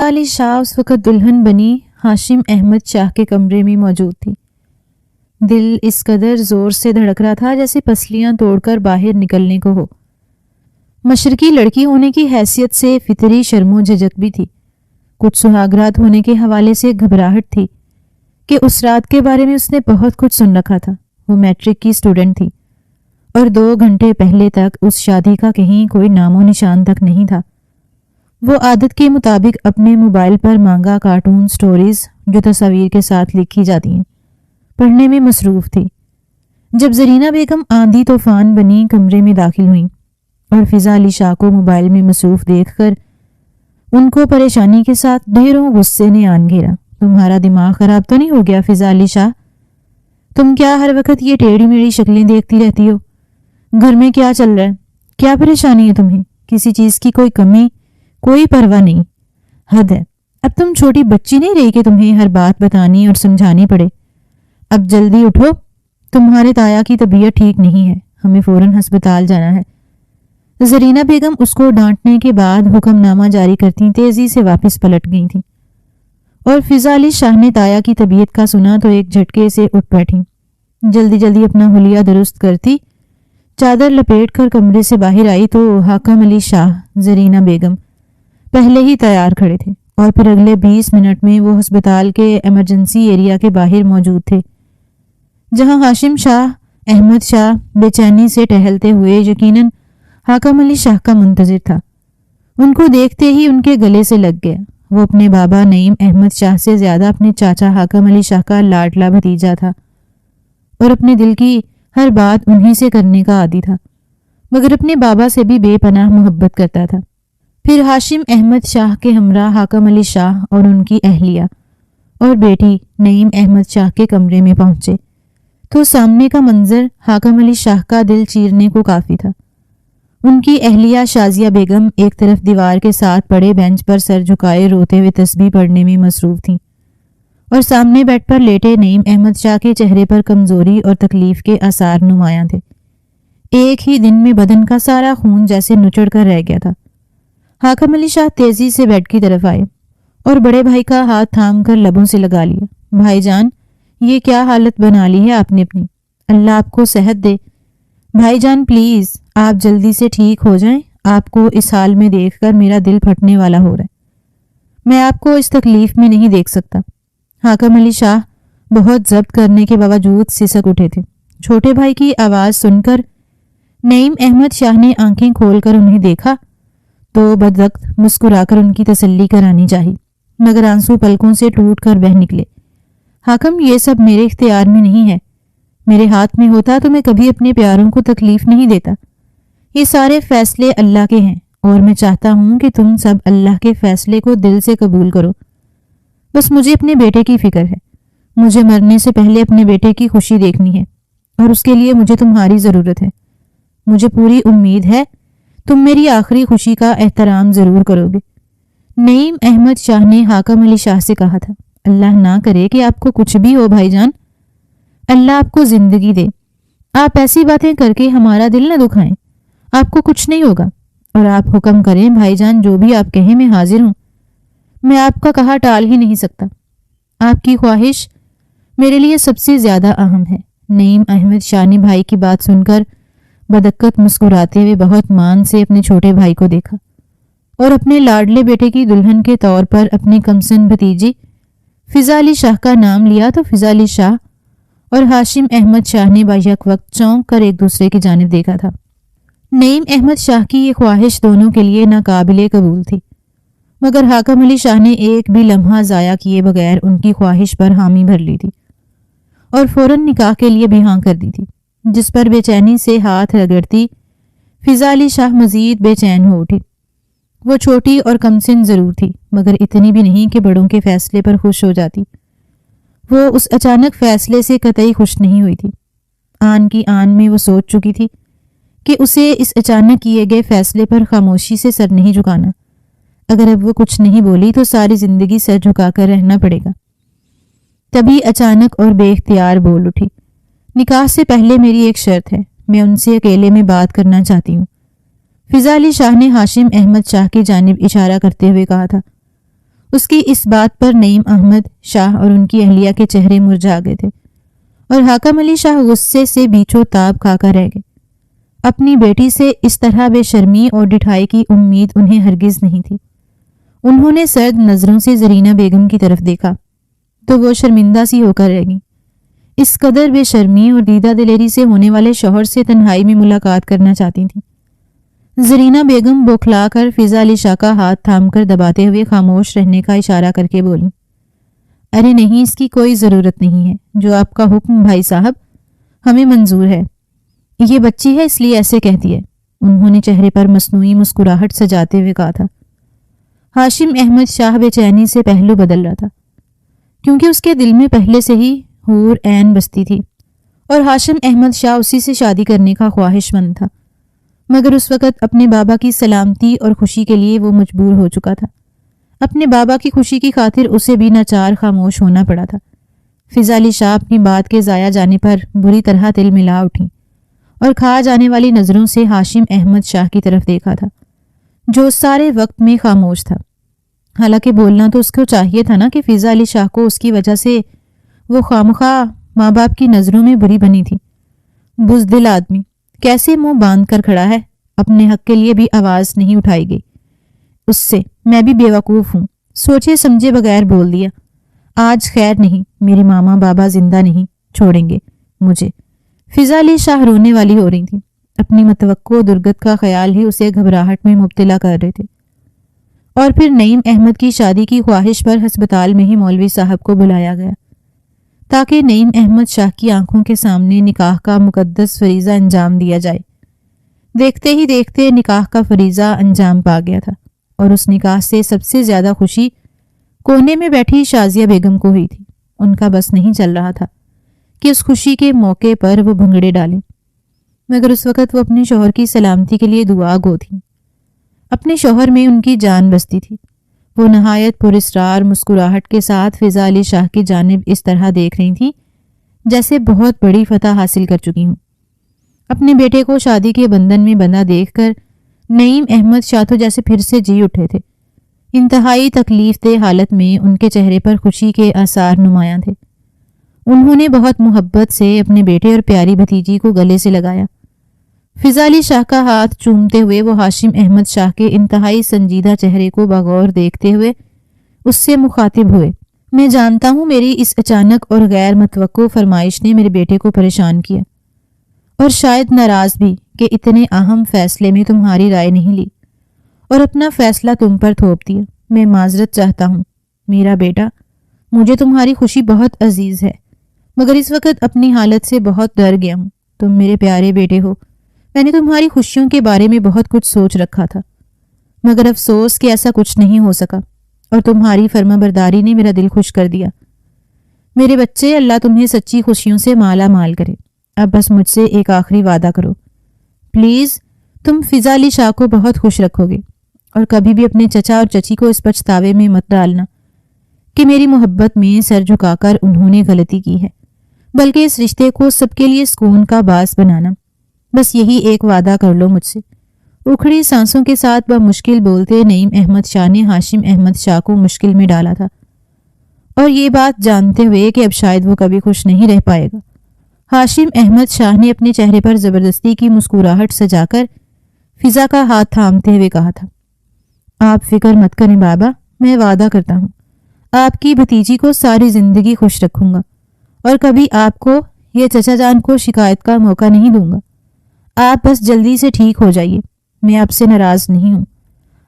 فضا علی شاہ اس وقت دلہن بنی ہاشم احمد شاہ کے کمرے میں موجود تھی۔ دل اس قدر زور سے دھڑک رہا تھا جیسے پسلیاں توڑ کر باہر نکلنے کو ہو۔ مشرقی لڑکی ہونے کی حیثیت سے فطری شرم و جھجک بھی تھی۔ کچھ سہاگرات ہونے کے حوالے سے گھبراہٹ تھی کہ اس رات کے بارے میں اس نے بہت کچھ سن رکھا تھا۔ وہ میٹرک کی اسٹوڈنٹ تھی اور 2 گھنٹے پہلے تک اس شادی کا کہیں کوئی نام و نشان تک نہیں تھا۔ وہ عادت کے مطابق اپنے موبائل پر مانگا کارٹون سٹوریز جو تصاویر کے ساتھ لکھی جاتی ہیں پڑھنے میں مصروف تھی، جب زرینہ بیگم آندھی طوفان بنی کمرے میں داخل ہوئیں اور فضا علی شاہ کو موبائل میں مصروف دیکھ کر ان کو پریشانی کے ساتھ ڈھیروں غصے نے آن گھیرا۔ تمہارا دماغ خراب تو نہیں ہو گیا فضا علی شاہ؟ تم کیا ہر وقت یہ ٹیڑھی میڑھی شکلیں دیکھتی رہتی ہو؟ گھر میں کیا چل رہا ہے؟ کیا پریشانی ہے تمہیں؟ کسی چیز کی کوئی کمی، کوئی پرواہ نہیں؟ حد ہے، اب تم چھوٹی بچی نہیں رہی کہ تمہیں ہر بات بتانی اور سمجھانی پڑے۔ اب جلدی اٹھو، تمہارے تایا کی طبیعت ٹھیک نہیں ہے، ہمیں فوراً ہسپتال جانا ہے۔ زرینہ بیگم اس کو ڈانٹنے کے بعد حکم نامہ جاری کرتی تیزی سے واپس پلٹ گئی تھیں اور فضا علی شاہ نے تایا کی طبیعت کا سنا تو ایک جھٹکے سے اٹھ بیٹھی۔ جلدی جلدی اپنا حلیہ درست کرتی چادر لپیٹ کر کمرے سے باہر آئی تو حاکم علی شاہ، زرینہ بیگم پہلے ہی تیار کھڑے تھے اور پھر اگلے 20 منٹ میں وہ ہسپتال کے ایمرجنسی ایریا کے باہر موجود تھے، جہاں ہاشم شاہ احمد شاہ بے چینی سے ٹہلتے ہوئے یقیناً حاکم علی شاہ کا منتظر تھا۔ ان کو دیکھتے ہی ان کے گلے سے لگ گیا۔ وہ اپنے بابا نعیم احمد شاہ سے زیادہ اپنے چاچا حاکم علی شاہ کا لاڈلا بھتیجا تھا اور اپنے دل کی ہر بات انہی سے کرنے کا عادی تھا، مگر اپنے بابا سے بھی بے پناہ محبت کرتا تھا۔ پھر ہاشم احمد شاہ کے ہمراہ حاکم علی شاہ اور ان کی اہلیہ اور بیٹی نعیم احمد شاہ کے کمرے میں پہنچے تو سامنے کا منظر حاکم علی شاہ کا دل چیرنے کو کافی تھا۔ ان کی اہلیہ شازیہ بیگم ایک طرف دیوار کے ساتھ پڑے بینچ پر سر جھکائے روتے ہوئے تسبیح پڑھنے میں مصروف تھیں اور سامنے بیڈ پر لیٹے نعیم احمد شاہ کے چہرے پر کمزوری اور تکلیف کے آثار نمایاں تھے۔ ایک ہی دن میں بدن کا سارا خون جیسے نچڑ کر رہ گیا تھا۔ حاکم علی شاہ تیزی سے بیڈ کی طرف آئے اور بڑے بھائی کا ہاتھ تھام کر لبوں سے لگا لیا۔ بھائی جان، یہ کیا حالت بنا لی ہے آپ نے اپنی؟ اللہ آپ کو صحت دے۔ بھائی جان پلیز آپ جلدی سے ٹھیک ہو جائیں، آپ کو اس حال میں دیکھ کر میرا دل پھٹنے والا ہو رہا ہے۔ میں آپ کو اس تکلیف میں نہیں دیکھ سکتا۔ حاکم علی شاہ بہت ضبط کرنے کے باوجود سسک اٹھے تھے۔ چھوٹے بھائی کی آواز سن کر نعیم احمد شاہ نے آنکھیں کھول کر انہیں دیکھا تو بدوقت مسکرا کر ان کی تسلی کرانی چاہی، مگر آنسو پلکوں سے ٹوٹ کر بہہ نکلے۔ حاکم، یہ سب میرے اختیار میں نہیں ہے، میرے ہاتھ میں ہوتا تو میں کبھی اپنے پیاروں کو تکلیف نہیں دیتا۔ یہ سارے فیصلے اللہ کے ہیں اور میں چاہتا ہوں کہ تم سب اللہ کے فیصلے کو دل سے قبول کرو۔ بس مجھے اپنے بیٹے کی فکر ہے، مجھے مرنے سے پہلے اپنے بیٹے کی خوشی دیکھنی ہے اور اس کے لیے مجھے تمہاری ضرورت ہے۔ مجھے پوری امید ہے تم میری آخری خوشی کا احترام ضرور کرو گے۔ نعیم احمد شاہ نے حاکم علی شاہ سے کہا تھا، اللہ نہ کرے کہ آپ کو کچھ بھی ہو بھائی جان، اللہ آپ کو زندگی دے، آپ ایسی باتیں کر کے ہمارا دل نہ دکھائیں، آپ کو کچھ نہیں ہوگا، اور آپ حکم کریں بھائی جان، جو بھی آپ کہیں میں حاضر ہوں، میں آپ کا کہا ٹال ہی نہیں سکتا۔ آپ کی خواہش میرے لیے سب سے زیادہ اہم ہے۔ نعیم احمد شاہ نے بھائی کی بات سن کر بدقت مسکراتے ہوئے بہت مان سے اپنے چھوٹے بھائی کو دیکھا اور اپنے لاڈلے بیٹے کی دلہن کے طور پر اپنی کمسن بھتیجی فضا علی شاہ کا نام لیا تو فضا علی شاہ اور ہاشم احمد شاہ نے بیک وقت چونک کر ایک دوسرے کی جانب دیکھا تھا۔ نعیم احمد شاہ کی یہ خواہش دونوں کے لیے ناقابل قبول تھی، مگر حاکم علی شاہ نے ایک بھی لمحہ ضائع کیے بغیر ان کی خواہش پر حامی بھر لی تھی اور فوراً نکاح کے لیے بھی ہاں کر دی تھی، جس پر بے چینی سے ہاتھ رگڑتی فضا علی شاہ مزید بے چین ہو اٹھی۔ وہ چھوٹی اور کمسن ضرور تھی، مگر اتنی بھی نہیں کہ بڑوں کے فیصلے پر خوش ہو جاتی۔ وہ اس اچانک فیصلے سے قطعی خوش نہیں ہوئی تھی۔ آن کی آن میں وہ سوچ چکی تھی کہ اسے اس اچانک کیے گئے فیصلے پر خاموشی سے سر نہیں جھکانا۔ اگر اب وہ کچھ نہیں بولی تو ساری زندگی سر جھکا کر رہنا پڑے گا۔ تبھی اچانک اور بے اختیار بول اٹھی، نکاح سے پہلے میری ایک شرط ہے، میں ان سے اکیلے میں بات کرنا چاہتی ہوں۔ فضا علی شاہ نے ہاشم احمد شاہ کی جانب اشارہ کرتے ہوئے کہا تھا۔ اس کی اس بات پر نعیم احمد شاہ اور ان کی اہلیہ کے چہرے مرجھا گئے تھے اور حاکم علی شاہ غصے سے بیچو تاب کھا کر رہ گئے۔ اپنی بیٹی سے اس طرح بے شرمی اور ڈٹھائی کی امید انہیں ہرگز نہیں تھی۔ انہوں نے سرد نظروں سے زرینہ بیگم کی طرف دیکھا تو وہ شرمندہ سی ہو کر رہ گئیں۔ اس قدر بے شرمی اور دیدہ دلیری سے ہونے والے شوہر سے تنہائی میں ملاقات کرنا چاہتی تھیں۔ زرینہ بیگم بوکھلا کر فضا علی شاہ کا ہاتھ تھام کر دباتے ہوئے خاموش رہنے کا اشارہ کر کے بولیں، ارے نہیں، اس کی کوئی ضرورت نہیں ہے، جو آپ کا حکم بھائی صاحب، ہمیں منظور ہے۔ یہ بچی ہے اس لیے ایسے کہتی ہے، انہوں نے چہرے پر مصنوعی مسکراہٹ سجاتے ہوئے کہا تھا۔ ہاشم احمد شاہ بے چینی سے پہلو بدل رہا تھا، کیونکہ اس کے دل میں پہلے سے ہی حور عین بستی تھی اور ہاشم احمد شاہ اسی سے شادی کرنے کا خواہش مند تھا، مگر اس وقت اپنے بابا کی سلامتی اور خوشی کے لیے وہ مجبور ہو چکا تھا۔ اپنے بابا کی خوشی کی خاطر اسے بھی ناچار خاموش ہونا پڑا تھا۔ فضا علی شاہ اپنی بات کے ضائع جانے پر بری طرح تل ملا اٹھیں اور کھا جانے والی نظروں سے ہاشم احمد شاہ کی طرف دیکھا تھا، جو سارے وقت میں خاموش تھا۔ حالانکہ بولنا تو اس کو چاہیے تھا نا کہ فضا علی شاہ کو اس کی وجہ سے وہ خامخواہ ماں باپ کی نظروں میں بری بنی تھی۔ بزدل آدمی کیسے منہ باندھ کر کھڑا ہے، اپنے حق کے لیے بھی آواز نہیں اٹھائی گئی اس سے۔ میں بھی بیوقوف ہوں، سوچے سمجھے بغیر بول دیا۔ آج خیر نہیں، میرے ماما بابا زندہ نہیں چھوڑیں گے مجھے۔ فضا علی شاہ رونے والی ہو رہی تھی، اپنی متوقع درگت کا خیال ہی اسے گھبراہٹ میں مبتلا کر رہے تھے۔ اور پھر نعیم احمد کی شادی کی خواہش پر ہسپتال میں ہی مولوی صاحب کو بلایا گیا تاکہ نعیم احمد شاہ کی آنکھوں کے سامنے نکاح کا مقدس فریضہ انجام دیا جائے۔ دیکھتے ہی دیکھتے نکاح کا فریضہ انجام پا گیا تھا اور اس نکاح سے سب سے زیادہ خوشی کونے میں بیٹھی شازیہ بیگم کو ہوئی تھی۔ ان کا بس نہیں چل رہا تھا کہ اس خوشی کے موقع پر وہ بھنگڑے ڈالیں، مگر اس وقت وہ اپنے شوہر کی سلامتی کے لیے دعا گو تھیں۔ اپنے شوہر میں ان کی جان بستی تھی۔ وہ نہایت پراسرار مسکراہٹ کے ساتھ فضا علی شاہ کی جانب اس طرح دیکھ رہی تھیں جیسے بہت بڑی فتح حاصل کر چکی ہوں۔ اپنے بیٹے کو شادی کے بندھن میں بندھا دیکھ کر نعیم احمد شاہ تو جیسے پھر سے جی اٹھے تھے۔ انتہائی تکلیف دہ حالت میں ان کے چہرے پر خوشی کے آثار نمایاں تھے۔ انہوں نے بہت محبت سے اپنے بیٹے اور پیاری بھتیجی کو گلے سے لگایا۔ فضا علی شاہ کا ہاتھ چومتے ہوئے وہ ہاشم احمد شاہ کے انتہائی سنجیدہ چہرے کو بغور دیکھتے ہوئے اس سے مخاطب ہوئے، میں جانتا ہوں میری اس اچانک اور غیر متوقع فرمائش نے میرے بیٹے کو پریشان کیا اور شاید ناراض بھی کہ اتنے اہم فیصلے میں تمہاری رائے نہیں لی اور اپنا فیصلہ تم پر تھوپ دیا۔ میں معذرت چاہتا ہوں میرا بیٹا، مجھے تمہاری خوشی بہت عزیز ہے، مگر اس وقت اپنی حالت سے بہت ڈر گیا ہوں۔ تم میرے پیارے بیٹے ہو، میں نے تمہاری خوشیوں کے بارے میں بہت کچھ سوچ رکھا تھا، مگر افسوس کہ ایسا کچھ نہیں ہو سکا اور تمہاری فرما برداری نے میرا دل خوش کر دیا۔ میرے بچے، اللہ تمہیں سچی خوشیوں سے مالا مال کرے۔ اب بس مجھ سے ایک آخری وعدہ کرو پلیز، تم فضا علی شاہ کو بہت خوش رکھو گے اور کبھی بھی اپنے چچا اور چچی کو اس پچھتاوے میں مت ڈالنا کہ میری محبت میں سر جھکا کر انہوں نے غلطی کی ہے، بلکہ اس رشتے کو سب کے لیے سکون کا باعث بنانا۔ بس یہی ایک وعدہ کر لو مجھ سے۔ اکھڑی سانسوں کے ساتھ بمشکل بولتے نعیم احمد شاہ نے ہاشم احمد شاہ کو مشکل میں ڈالا تھا، اور یہ بات جانتے ہوئے کہ اب شاید وہ کبھی خوش نہیں رہ پائے گا۔ ہاشم احمد شاہ نے اپنے چہرے پر زبردستی کی مسکراہٹ سجا کر فضا کا ہاتھ تھامتے ہوئے کہا تھا، آپ فکر مت کریں بابا، میں وعدہ کرتا ہوں آپ کی بھتیجی کو ساری زندگی خوش رکھوں گا اور کبھی آپ کو یا چچا جان کو شکایت کا موقع نہیں دوں گا۔ آپ بس جلدی سے ٹھیک ہو جائیے، میں آپ سے ناراض نہیں ہوں۔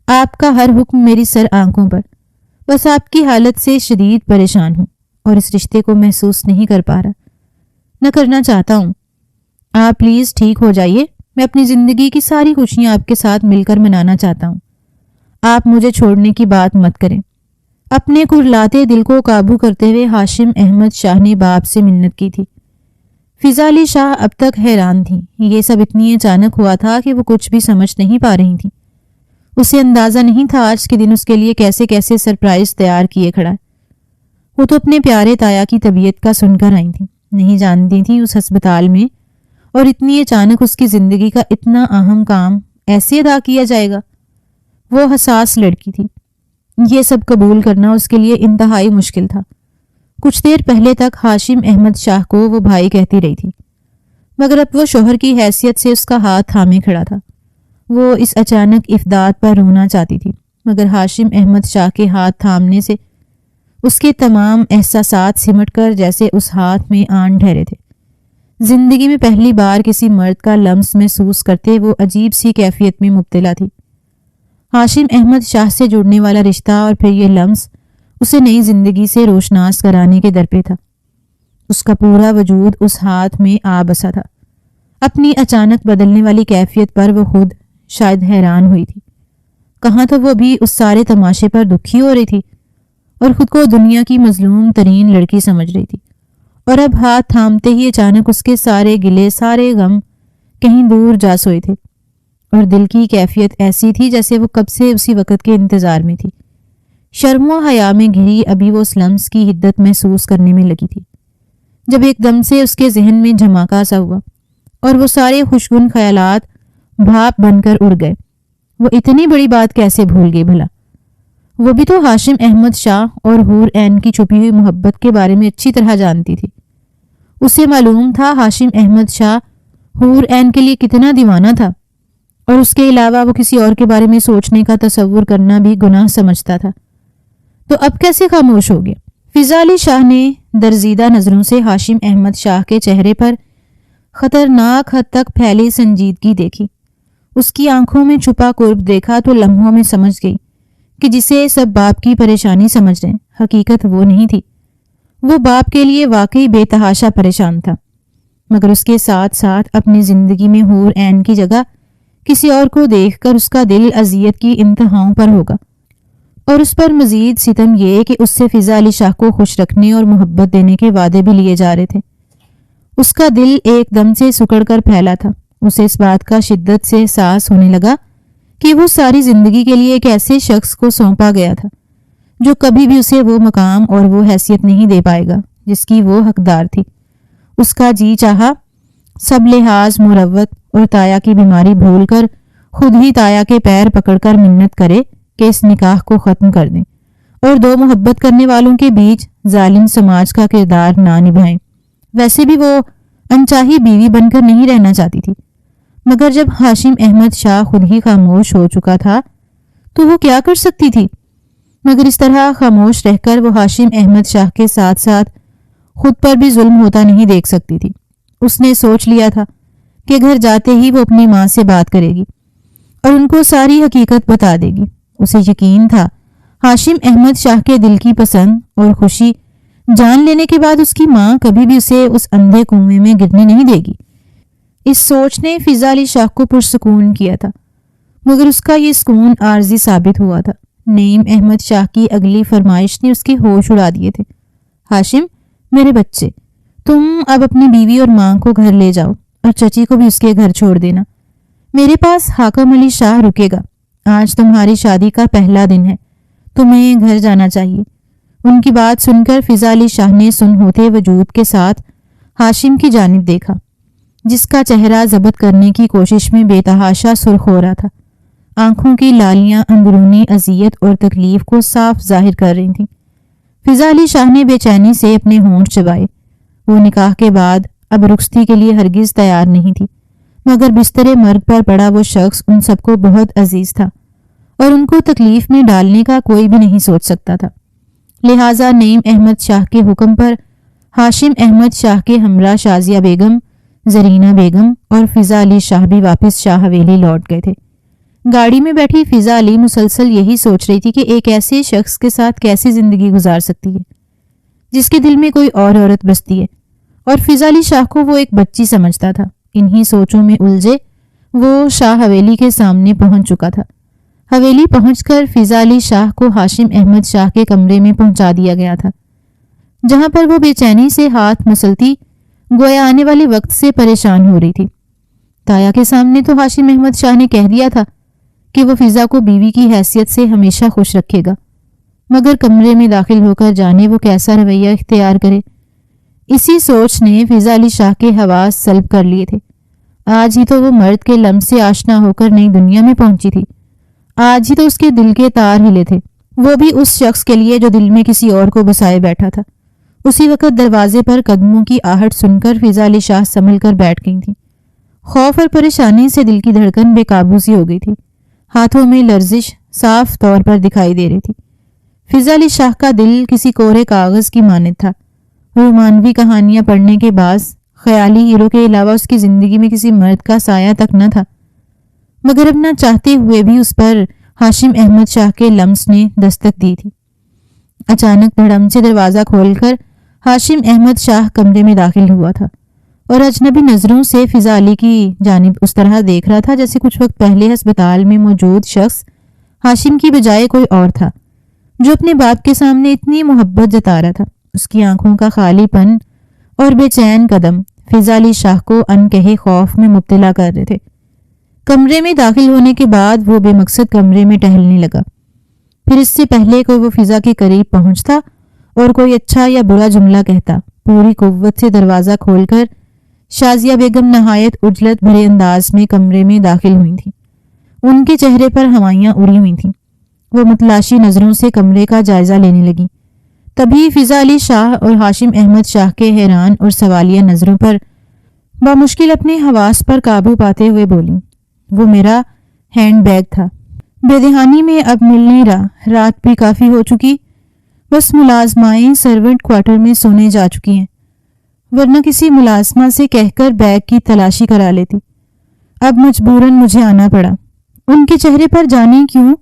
آپ کا ہر حکم میری سر آنکھوں پر، بس آپ کی حالت سے شدید پریشان ہوں اور اس رشتے کو محسوس نہیں کر پا رہا، نہ کرنا چاہتا ہوں۔ آپ پلیز ٹھیک ہو جائیے، میں اپنی زندگی کی ساری خوشیاں آپ کے ساتھ مل کر منانا چاہتا ہوں۔ آپ مجھے چھوڑنے کی بات مت کریں۔ اپنے کھرلاتے دل کو قابو کرتے ہوئے ہاشم احمد شاہ نے باپ سے منت کی تھی۔ فضا علی شاہ اب تک حیران تھیں، یہ سب اتنی اچانک ہوا تھا کہ وہ کچھ بھی سمجھ نہیں پا رہی تھیں۔ اسے اندازہ نہیں تھا آج کے دن اس کے لیے کیسے کیسے سرپرائز تیار کیے کھڑا ہے۔ وہ تو اپنے پیارے تایا کی طبیعت کا سن کر آئی تھیں، نہیں جانتی تھیں اس ہسپتال میں اور اتنی اچانک اس کی زندگی کا اتنا اہم کام ایسے ادا کیا جائے گا۔ وہ حساس لڑکی تھی، یہ سب قبول کرنا اس کے لیے انتہائی مشکل تھا۔ کچھ دیر پہلے تک ہاشم احمد شاہ کو وہ بھائی کہتی رہی تھی، مگر اب وہ شوہر کی حیثیت سے اس کا ہاتھ تھامے کھڑا تھا۔ وہ اس اچانک افداد پر رونا چاہتی تھی، مگر ہاشم احمد شاہ کے ہاتھ تھامنے سے اس کے تمام احساسات سمٹ کر جیسے اس ہاتھ میں آن ٹھہرے تھے۔ زندگی میں پہلی بار کسی مرد کا لمس محسوس کرتے وہ عجیب سی کیفیت میں مبتلا تھی۔ ہاشم احمد شاہ سے جڑنے والا رشتہ اور پھر یہ لمس اسے نئی زندگی سے روشناس کرانے کے در پہ تھا۔ اس کا پورا وجود اس ہاتھ میں آ بسا تھا۔ اپنی اچانک بدلنے والی کیفیت پر وہ خود شاید حیران ہوئی تھی۔ کہاں تو وہ بھی اس سارے تماشے پر دکھی ہو رہی تھی اور خود کو دنیا کی مظلوم ترین لڑکی سمجھ رہی تھی، اور اب ہاتھ تھامتے ہی اچانک اس کے سارے گلے سارے غم کہیں دور جا سوئے تھے، اور دل کی کیفیت ایسی تھی جیسے وہ کب سے اسی وقت کے انتظار میں تھی۔ شرم و حیا میں گھری ابھی وہ اس لمس کی حدت محسوس کرنے میں لگی تھی، جب ایک دم سے اس کے ذہن میں جھماکا سا ہوا اور وہ سارے خوشگن خیالات بھاپ بن کر اڑ گئے۔ وہ اتنی بڑی بات کیسے بھول گئی بھلا؟ وہ بھی تو ہاشم احمد شاہ اور حور عین کی چھپی ہوئی محبت کے بارے میں اچھی طرح جانتی تھی۔ اسے معلوم تھا ہاشم احمد شاہ حور عین کے لیے کتنا دیوانہ تھا، اور اس کے علاوہ وہ کسی اور کے بارے میں سوچنے کا تصور کرنا بھی گناہ سمجھتا تھا۔ تو اب کیسے خاموش ہو گیا؟ فضا علی شاہ نے درزیدہ نظروں سے ہاشم احمد شاہ کے چہرے پر خطرناک حد تک پھیلی سنجیدگی دیکھی۔ اس کی آنکھوں میں چھپا قرب دیکھا تو لمحوں میں سمجھ گئی کہ جسے سب باپ کی پریشانی سمجھ رہے ہیں، حقیقت وہ نہیں تھی۔ وہ باپ کے لیے واقعی بے تحاشا پریشان تھا، مگر اس کے ساتھ ساتھ اپنی زندگی میں حور عین کی جگہ کسی اور کو دیکھ کر اس کا دل اذیت کی انتہاؤں پر ہوگا، اور اس پر مزید ستم یہ کہ اس سے فضا علی شاہ کو خوش رکھنے اور محبت دینے کے وعدے بھی لیے جا رہے تھے۔ اس کا دل ایک دم سے سکڑ کر پھیلا تھا۔ اسے اس بات کا شدت سے احساس ہونے لگا کہ وہ ساری زندگی کے لیے ایک ایسے شخص کو سونپا گیا تھا جو کبھی بھی اسے وہ مقام اور وہ حیثیت نہیں دے پائے گا جس کی وہ حقدار تھی۔ اس کا جی چاہا سب لحاظ مروت اور تایا کی بیماری بھول کر خود ہی تایا کے پیر پکڑ کر منت کرے کہ اس نکاح کو ختم کر دیں اور دو محبت کرنے والوں کے بیچ ظالم سماج کا کردار نہ نبھائیں۔ ویسے بھی وہ انچاہی بیوی بن کر نہیں رہنا چاہتی تھی، مگر جب ہاشم احمد شاہ خود ہی خاموش ہو چکا تھا تو وہ کیا کر سکتی تھی؟ مگر اس طرح خاموش رہ کر وہ ہاشم احمد شاہ کے ساتھ ساتھ خود پر بھی ظلم ہوتا نہیں دیکھ سکتی تھی۔ اس نے سوچ لیا تھا کہ گھر جاتے ہی وہ اپنی ماں سے بات کرے گی اور ان کو ساری حقیقت بتا دے گی۔ اسے یقین تھا ہاشم احمد شاہ کے دل کی پسند اور خوشی جان لینے کے بعد اس کی ماں کبھی بھی اسے اس اندھے کنویں میں گرنے نہیں دے گی۔ اس سوچ نے فضا علی شاہ کو پرسکون کیا تھا، مگر اس کا یہ سکون عارضی ثابت ہوا تھا۔ نعیم احمد شاہ کی اگلی فرمائش نے اس کے ہوش اڑا دیے تھے۔ ہاشم، میرے بچے، تم اب اپنی بیوی اور ماں کو گھر لے جاؤ اور چچی کو بھی اس کے گھر چھوڑ دینا۔ میرے پاس حاکم علی شاہ رکے گا۔ آج تمہاری شادی کا پہلا دن ہے، تمہیں گھر جانا چاہیے۔ ان کی بات سن کر فضا علی شاہ نے سن ہوتے وجود کے ساتھ ہاشم کی جانب دیکھا، جس کا چہرہ ضبط کرنے کی کوشش میں بے تحاشا سرخ ہو رہا تھا۔ آنکھوں کی لالیاں اندرونی اذیت اور تکلیف کو صاف ظاہر کر رہی تھیں۔ فضا علی شاہ نے بے چینی سے اپنے ہونٹ چبائے۔ وہ نکاح کے بعد اب رخصتی کے لیے ہرگز تیار نہیں تھی، مگر بستر مرگ پر پڑا وہ شخص ان سب کو بہت عزیز تھا اور ان کو تکلیف میں ڈالنے کا کوئی بھی نہیں سوچ سکتا تھا۔ لہٰذا نعیم احمد شاہ کے حکم پر ہاشم احمد شاہ کے ہمراہ شازیہ بیگم، زرینہ بیگم اور فضا علی شاہ بھی واپس شاہ حویلی لوٹ گئے تھے۔ گاڑی میں بیٹھی فضا علی مسلسل یہی سوچ رہی تھی کہ ایک ایسے شخص کے ساتھ کیسی زندگی گزار سکتی ہے جس کے دل میں کوئی اور عورت بستی ہے، اور فضا علی شاہ کو وہ ایک بچی سمجھتا تھا۔ انہی سوچوں میں الجھے وہ شاہ حویلی کے سامنے پہنچ چکا تھا۔ حویلی پہنچ کر فضا علی شاہ کو ہاشم احمد شاہ کے کمرے میں پہنچا دیا گیا تھا، جہاں پر وہ بے چینی سے ہاتھ مسلتی گویا آنے والے وقت سے پریشان ہو رہی تھی۔ تایا کے سامنے تو ہاشم احمد شاہ نے کہہ دیا تھا کہ وہ فضا کو بیوی کی حیثیت سے ہمیشہ خوش رکھے گا، مگر کمرے میں داخل ہو کر جانے وہ کیسا رویہ اختیار کرے، اسی سوچ نے فضا علی شاہ کے حواس سلب کر لیے تھے۔ آج ہی تو وہ مرد کے لمس سے آشنا ہو کر نئی دنیا میں پہنچی تھی، آج ہی تو اس کے دل کے تار ہلے تھے۔ وہ بھی اس شخص کے لیے جو دل میں کسی اور کو بسائے بیٹھا تھا۔ اسی وقت دروازے پر قدموں کی آہٹ سن کر فضا علی شاہ سنبھل کر بیٹھ گئی تھی۔ خوف اور پریشانی سے دل کی دھڑکن بے قابو سی ہو گئی تھی۔ ہاتھوں میں لرزش صاف طور پر دکھائی دے رہی تھی۔ فضا علی شاہ کا دل کسی کوہرے کاغذ کی مانند تھا۔ رومانوی کہانیاں پڑھنے کے بعد خیالی ہیرو کے علاوہ اس کی زندگی میں کسی مرد کا سایہ تک نہ تھا، مگر اب نہ چاہتے ہوئے بھی اس پر ہاشم احمد شاہ کے لمس نے دستک دی تھی۔ اچانک دھڑم سے دروازہ کھول کر ہاشم احمد شاہ کمرے میں داخل ہوا تھا اور اجنبی نظروں سے فضا علی کی جانب اس طرح دیکھ رہا تھا جیسے کچھ وقت پہلے ہسپتال میں موجود شخص ہاشم کی بجائے کوئی اور تھا، جو اپنے باپ کے سامنے اتنی محبت جتا رہا تھا۔ اس کی آنکھوں کا خالی پن اور بے چین قدم فضا علی شاہ کو انکہے خوف میں مبتلا کر رہے تھے۔ کمرے میں داخل ہونے کے بعد وہ بے مقصد کمرے میں ٹہلنے لگا۔ پھر اس سے پہلے کوئی وہ فضا کے قریب پہنچتا اور کوئی اچھا یا برا جملہ کہتا، پوری قوت سے دروازہ کھول کر شازیہ بیگم نہایت عجلت بھرے انداز میں کمرے میں داخل ہوئی تھیں۔ ان کے چہرے پر ہوائیاں اڑی ہوئی تھیں۔ وہ متلاشی نظروں سے کمرے کا جائزہ لینے لگی۔ تبھی فضا علی شاہ اور ہاشم احمد شاہ کے حیران اور سوالیہ نظروں پر بامشکل اپنے حواس پر قابو پاتے ہوئے بولی، وہ میرا ہینڈ بیگ تھا، بے دہانی میں اب مل نہیں رہا، رات بھی کافی ہو چکی، بس ملازمائیں سرونٹ کوارٹر میں سونے جا چکی ہیں، ورنہ کسی ملازمہ سے کہہ کر بیگ کی تلاشی کرا لیتی، اب مجبوراً مجھے آنا پڑا۔ ان کے چہرے پر جانے کیوں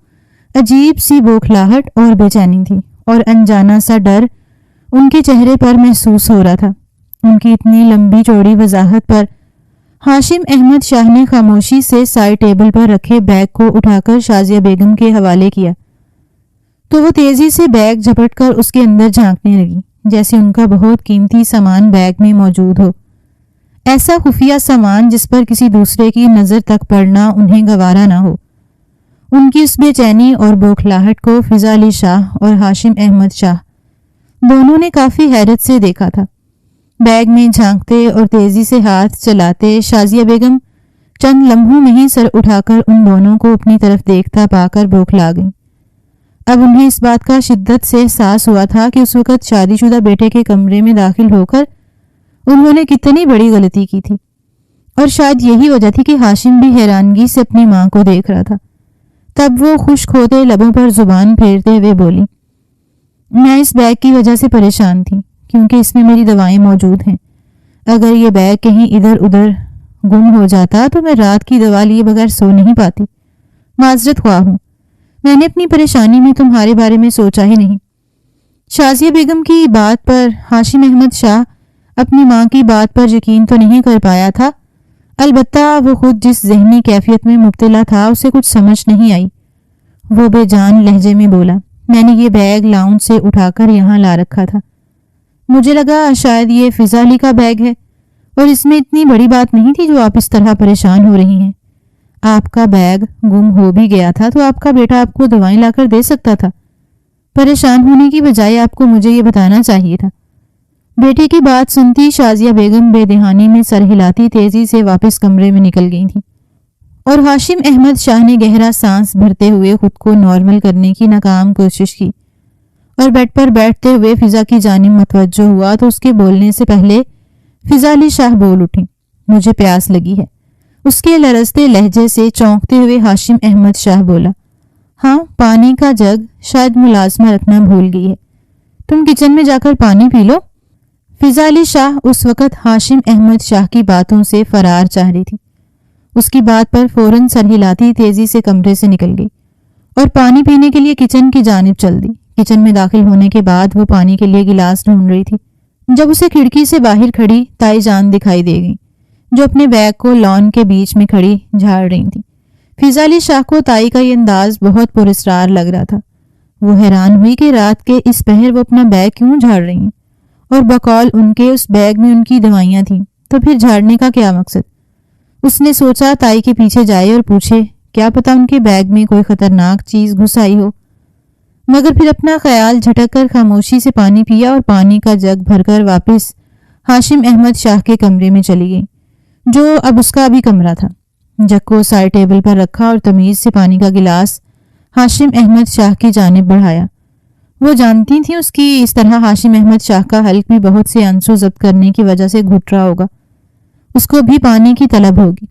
عجیب سی بوکھلاہٹ اور بے چینی تھی، اور انجانا سا ڈر ان کے چہرے پر محسوس ہو رہا تھا۔ ان کی اتنی لمبی چوڑی وضاحت پر ہاشم احمد شاہ نے خاموشی سے سائڈ ٹیبل پر رکھے بیگ کو اٹھا کر شازیہ بیگم کے حوالے کیا تو وہ تیزی سے بیگ جھپٹ کر اس کے اندر جھانکنے لگی، جیسے ان کا بہت قیمتی سامان بیگ میں موجود ہو، ایسا خفیہ سامان جس پر کسی دوسرے کی نظر تک پڑنا انہیں گوارا نہ ہو۔ ان کی اس بے چینی اور بوکھلاہٹ کو فضا علی شاہ اور ہاشم احمد شاہ دونوں نے کافی حیرت سے دیکھا تھا۔ بیگ میں جھانکتے اور تیزی سے ہاتھ چلاتے شازیہ بیگم چند لمحوں میں ہی سر اٹھا کر ان دونوں کو اپنی طرف دیکھتا پا کر بوکھلا گئیں۔ اب انہیں اس بات کا شدت سے احساس ہوا تھا کہ اس وقت شادی شدہ بیٹے کے کمرے میں داخل ہو کر انہوں نے کتنی بڑی غلطی کی تھی، اور شاید یہی وجہ تھی کہ ہاشم بھی حیرانگی سے اپنی ماں کو دیکھ رہا تھا۔ تب وہ خشک ہوتے لبوں پر زبان پھیرتے ہوئے بولی، میں اس بیگ کی وجہ سے پریشان تھی کیونکہ اس میں میری دوائیں موجود ہیں۔ اگر یہ بیگ کہیں ادھر ادھر گم ہو جاتا تو میں رات کی دوا لیے بغیر سو نہیں پاتی، معذرت خواہ ہوں، میں نے اپنی پریشانی میں تمہارے بارے میں سوچا ہی نہیں۔ شازیہ بیگم کی بات پر ہاشم احمد شاہ اپنی ماں کی بات پر یقین تو نہیں کر پایا تھا، البتہ وہ خود جس ذہنی کیفیت میں مبتلا تھا اسے کچھ سمجھ نہیں آئی۔ وہ بے جان لہجے میں بولا، میں نے یہ بیگ لاؤنج سے اٹھا کر یہاں لا رکھا تھا، مجھے لگا شاید یہ فضا علی کا بیگ ہے، اور اس میں اتنی بڑی بات نہیں تھی جو آپ اس طرح پریشان ہو رہی ہیں۔ آپ کا بیگ گم ہو بھی گیا تھا تو آپ کا بیٹا آپ کو دوائیں لا کر دے سکتا تھا، پریشان ہونے کی بجائے آپ کو مجھے یہ بتانا چاہیے تھا۔ بیٹے کی بات سنتی شازیہ بیگم بے دہانی میں سر ہلاتی تیزی سے واپس کمرے میں نکل گئی تھی، اور ہاشم احمد شاہ نے گہرا سانس بھرتے ہوئے خود کو نارمل کرنے کی ناکام کوشش کی، اور بیڈ پر بیٹھتے ہوئے فضا کی جانب متوجہ ہوا تو اس کے بولنے سے پہلے فضا علی شاہ بول اٹھی، مجھے پیاس لگی ہے۔ اس کے لرزتے لہجے سے چونکتے ہوئے ہاشم احمد شاہ بولا، ہاں پانی کا جگ شاید ملازمہ رکھنا بھول گئی ہے، تم کچن میں جا کر پانی پی لو۔ فضا علی شاہ اس وقت ہاشم احمد شاہ کی باتوں سے فرار چاہ رہی تھی۔ اس کی بات پر فوراً سر ہلاتی تیزی سے کمرے سے نکل گئی اور پانی پینے کے لیے کچن کی جانب چل دی۔ کچن میں داخل ہونے کے بعد وہ پانی کے لیے گلاس ڈھونڈ رہی تھی جب اسے کھڑکی سے باہر کھڑی تائی جان دکھائی دے گئی، جو اپنے بیگ کو لان کے بیچ میں کھڑی جھاڑ رہی تھی۔ فضا علی شاہ کو تائی کا یہ انداز بہت پراسرار لگ رہا تھا۔ وہ حیران ہوئی کہ رات کے اس پہر وہ اپنا بیگ کیوں جھاڑ رہی ہیں، اور بقول ان کے اس بیگ میں ان کی دوائیاں تھیں، تو پھر جھاڑنے کا کیا مقصد؟ اس نے سوچا تائی کے پیچھے جائے اور پوچھے، کیا پتا ان کے بیگ میں کوئی خطرناک چیز گھس آئی ہو، مگر پھر اپنا خیال جھٹک کر خاموشی سے پانی پیا اور پانی کا جگ بھر کر واپس ہاشم احمد شاہ کے کمرے میں چلی گئی، جو اب اس کا بھی کمرہ تھا۔ جگ کو سائڈ ٹیبل پر رکھا اور تمیز سے پانی کا گلاس ہاشم احمد شاہ کی جانب بڑھایا۔ وہ جانتی تھیں اس کی اس طرح ہاشم احمد شاہ کا حلق بھی بہت سے آنسو ضبط کرنے کی وجہ سے گھٹ رہا ہوگا۔ اس کو بھی پانی کی طلب ہوگی۔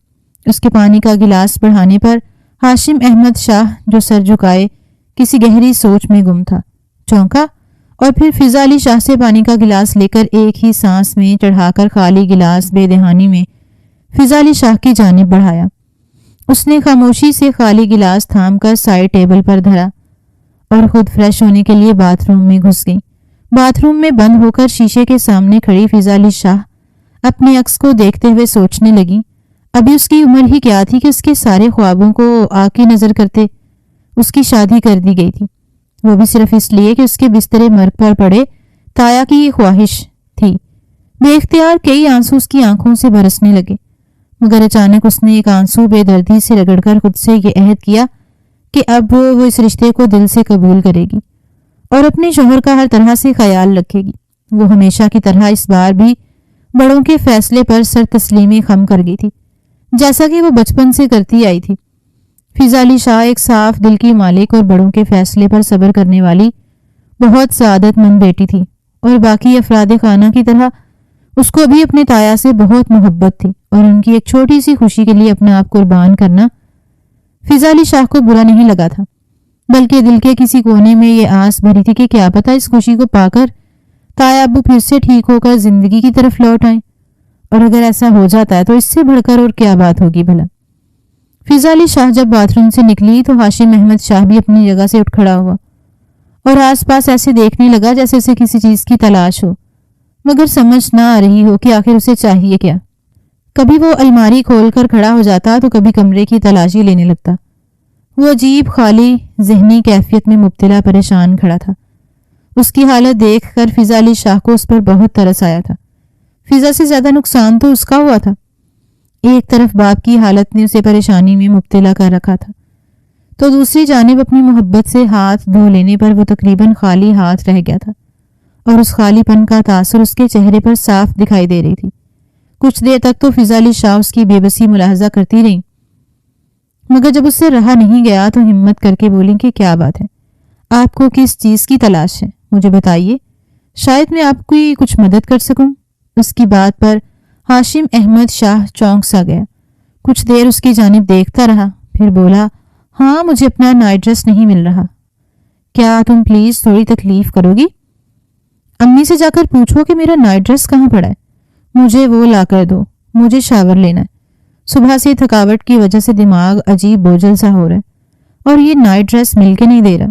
اس کے پانی کا گلاس بڑھانے پر ہاشم احمد شاہ جو سر جھکائے کسی گہری سوچ میں گم تھا، چونکا اور پھر فضا علی شاہ سے پانی کا گلاس لے کر ایک ہی سانس میں چڑھا کر خالی گلاس بے دہانی میں فضا علی شاہ کی جانب بڑھایا۔ اس نے خاموشی سے خالی گلاس تھام کر سائڈ ٹیبل پر دھرا اور خود فریش ہونے کے لیے باتھ روم میں گھس گئی۔ باتھ روم میں بند ہو کر شیشے کے سامنے کھڑی فضا علی شاہ اپنے عکس کو دیکھتے ہوئے سوچنے لگی، ابھی اس کی عمر ہی کیا تھی کہ اس کے سارے خوابوں کو آگ کی نظر کرتے اس کی شادی کر دی گئی تھی، وہ بھی صرف اس لیے کہ اس کے بستر مرگ پر پڑے تایا کی یہ خواہش تھی۔ بے اختیار کئی آنسو اس کی آنکھوں سے برسنے لگے، مگر اچانک اس نے ایک آنسو بے دردی سے رگڑ کر خود سے یہ عہد کیا کہ اب وہ اس رشتے کو دل سے قبول کرے گی اور اپنے شوہر کا ہر طرح سے خیال رکھے گی۔ وہ ہمیشہ کی طرح اس بار بھی بڑوں کے فیصلے پر سر تسلیمی خم کر گئی تھی، جیسا کہ وہ بچپن سے کرتی آئی تھی۔ فضا علی شاہ ایک صاف دل کی مالک اور بڑوں کے فیصلے پر صبر کرنے والی بہت سعادت مند بیٹی تھی، اور باقی افراد خانہ کی طرح اس کو بھی اپنے تایا سے بہت محبت تھی، اور ان کی ایک چھوٹی سی خوشی کے لیے اپنا آپ قربان کرنا فضا علی شاہ کو برا نہیں لگا تھا، بلکہ دل کے کسی کونے میں یہ آس بھری تھی کہ کیا پتہ اس خوشی کو پا کر تایا ابو پھر سے ٹھیک ہو کر زندگی کی طرف لوٹ آئیں، اور اگر ایسا ہو جاتا ہے تو اس سے بڑھ کر اور کیا بات ہوگی بھلا۔ فضا علی شاہ جب باتھ روم سے نکلی تو ہاشم احمد شاہ بھی اپنی جگہ سے اٹھ کھڑا ہوا اور آس پاس ایسے دیکھنے لگا جیسے اسے کسی چیز کی تلاش ہو، مگر سمجھ نہ آ رہی ہو کہ آخر اسے چاہیے کیا۔ کبھی وہ الماری کھول کر کھڑا ہو جاتا تو کبھی کمرے کی تلاشی لینے لگتا۔ وہ عجیب خالی ذہنی کیفیت میں مبتلا پریشان کھڑا تھا۔ اس کی حالت دیکھ کر فضا علی شاہ کو اس پر بہت ترس آیا تھا۔ فضا سے زیادہ نقصان تو اس کا ہوا تھا۔ ایک طرف باپ کی حالت نے اسے پریشانی میں مبتلا کر رکھا تھا، تو دوسری جانب اپنی محبت سے ہاتھ دھو لینے پر وہ تقریباً خالی ہاتھ رہ گیا تھا، اور اس خالی پن کا تاثر اس کے چہرے پر صاف دکھائی دے رہی تھی۔ کچھ دیر تک تو فضا علی شاہ اس کی بے بسی ملاحظہ کرتی رہی، مگر جب اس سے رہا نہیں گیا تو ہمت کر کے بولی کہ کیا بات ہے، آپ کو کس چیز کی تلاش ہے، مجھے بتائیے، شاید میں آپ کی کچھ مدد کر سکوں۔ اس کی بات پر ہاشم احمد شاہ چونک سا گیا، کچھ دیر اس کی جانب دیکھتا رہا، پھر بولا، ہاں مجھے اپنا نائٹ ڈریس نہیں مل رہا، کیا تم پلیز تھوڑی تکلیف کرو گی؟ امی سے جا کر پوچھو کہ میرا نائٹ ڈریس کہاں پڑا ہے، مجھے وہ لا کر دو، مجھے شاور لینا ہے، صبح سے تھکاوٹ کی وجہ سے دماغ عجیب بوجھل سا ہو رہا ہے، اور یہ نائٹ ڈریس مل کے نہیں دے رہا۔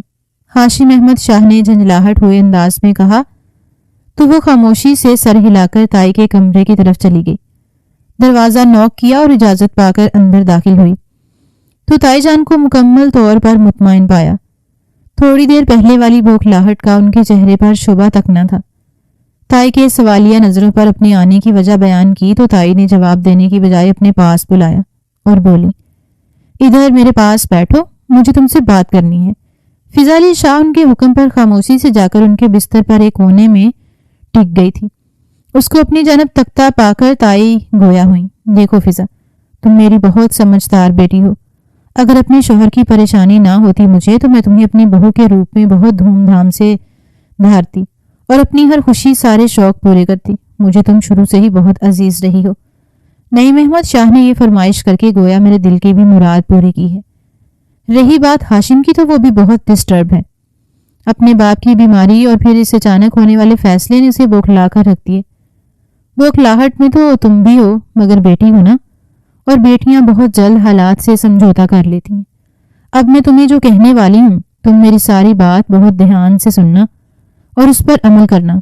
ہاشم احمد شاہ نے جھنجھلاہٹ ہوئے انداز میں کہا تو وہ خاموشی سے سر ہلا کر تائی کے کمرے کی طرف چلی گئی۔ دروازہ نوک کیا اور اجازت پا کر اندر داخل ہوئی تو تائی جان کو مکمل طور پر مطمئن پایا۔ تھوڑی دیر پہلے والی بوکھلاہٹ کا ان کے چہرے پر شبہ تک نہ تھا۔ تائی کے سوالیہ نظروں پر اپنے آنے کی وجہ بیان کی تو تائی نے جواب دینے کی بجائے اپنے پاس بلایا اور بولی، ادھر میرے پاس بیٹھو، مجھے تم سے بات کرنی ہے۔ فضا علی شاہ ان کے حکم پر خاموشی سے جا کر ان کے بستر پر ایک کونے میں ٹک گئی تھی۔ اس کو اپنی جانب تکتا پا کر تائی گویا ہوئی، دیکھو فضا، تم میری بہت سمجھدار بیٹی ہو، اگر اپنے شوہر کی پریشانی نہ ہوتی مجھے تو میں تمہیں اپنی بہو کے روپ میں بہت دھوم دھام سے دھارتی اور اپنی ہر خوشی سارے شوق پورے کرتی، مجھے تم شروع سے ہی بہت عزیز رہی ہو۔ نعیم احمد شاہ نے یہ فرمائش کر کے گویا میرے دل کی بھی مراد پوری کی ہے۔ رہی بات ہاشم کی تو وہ بھی بہت ڈسٹرب ہے، اپنے باپ کی بیماری اور پھر اس اچانک ہونے والے فیصلے نے اسے بوکھلا کر رکھ دیے۔ بوکھلاہٹ میں تو تم بھی ہو مگر بیٹی ہو نا، اور بیٹیاں بہت جلد حالات سے سمجھوتا کر لیتی ہیں۔ اب میں تمہیں جو کہنے والی ہوں تم میری ساری بات بہت دھیان سے سننا اور اس پر عمل کرنا۔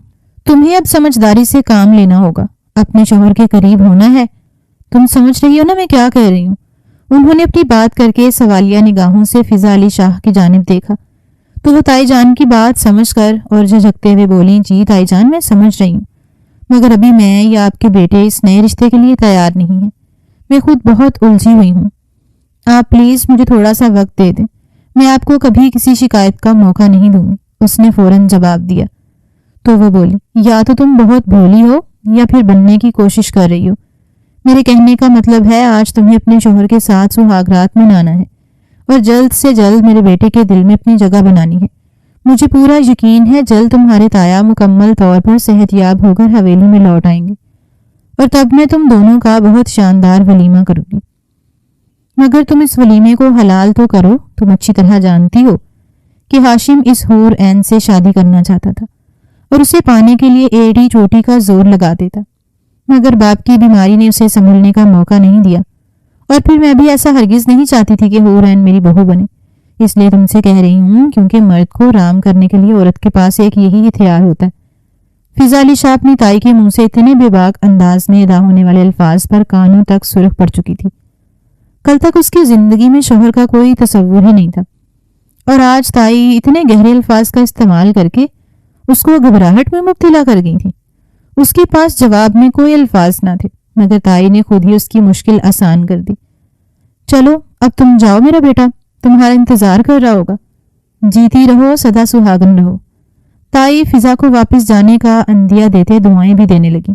تمہیں اب سمجھداری سے کام لینا ہوگا، اپنے شوہر کے قریب ہونا ہے۔ تم سمجھ رہی ہو نا میں کیا کہہ رہی ہوں؟ انہوں نے اپنی بات کر کے سوالیہ نگاہوں سے فضا علی شاہ کی جانب دیکھا تو وہ تائی جان کی بات سمجھ کر اور جھجکتے ہوئے بولیں، جی تائی جان میں سمجھ رہی ہوں، مگر ابھی میں یا آپ کے بیٹے اس نئے رشتے کے لیے تیار نہیں ہیں، میں خود بہت الجھی ہوئی ہوں، آپ پلیز مجھے تھوڑا سا وقت دے دیں، میں آپ کو کبھی کسی شکایت کا موقع نہیں دوں گی۔ اس نے فوراً جواب دیا تو وہ بولی، یا تو تم بہت بھولی ہو یا پھر بننے کی کوشش کر رہی ہو، میرے کہنے کا مطلب ہے آج تمہیں اپنے شوہر کے ساتھ سہاگ رات منانا ہے اور جلد سے جلد میرے بیٹے کے دل میں اپنی جگہ بنانی ہے۔ مجھے پورا یقین ہے جلد تمہارے تایا مکمل طور پر صحت یاب ہو کر حویلی میں لوٹ آئیں گے اور تب میں تم دونوں کا بہت شاندار ولیمہ کروں گی۔ مگر تم اس ولیمے کو حلال تو کرو۔ تم اچھی طرح جانتی ہو کہ ہاشم اس حور عین سے شادی کرنا چاہتا تھا اور اسے پانے کے لیے ایڑی چوٹی کا زور لگا دیتا، مگر باپ کی بیماری نے اسے سنبھلنے کا موقع نہیں دیا۔ اور پھر میں بھی ایسا ہرگز نہیں چاہتی تھی کہ حور عین میری بہو بنے۔ اس لیے تم سے کہہ رہی ہوں کیونکہ مرد کو رام کرنے کے لیے عورت کے پاس ایک یہی ہتھیار ہوتا ہے۔ فضا علی شاہ اپنی تائی کے منہ سے اتنے بے باک انداز میں ادا ہونے والے الفاظ پر کانوں تک سرخ پڑ چکی تھی۔ کل تک اس کی زندگی میں شوہر کا کوئی تصور ہی نہیں تھا، اور آج تائی اتنے گہرے الفاظ کا استعمال کر کے اس کو گھبراہٹ میں مبتلا کر گئی تھی۔ اس کے پاس جواب میں کوئی الفاظ نہ تھے، مگر تائی نے خود ہی اس کی مشکل آسان کر دی۔ چلو اب تم جاؤ، میرا بیٹا تمہارا انتظار کر رہا ہوگا۔ جیتی رہو، سدا سہاگن رہو۔ تائی فضا کو واپس جانے کا اندیہ دیتے دعائیں بھی دینے لگی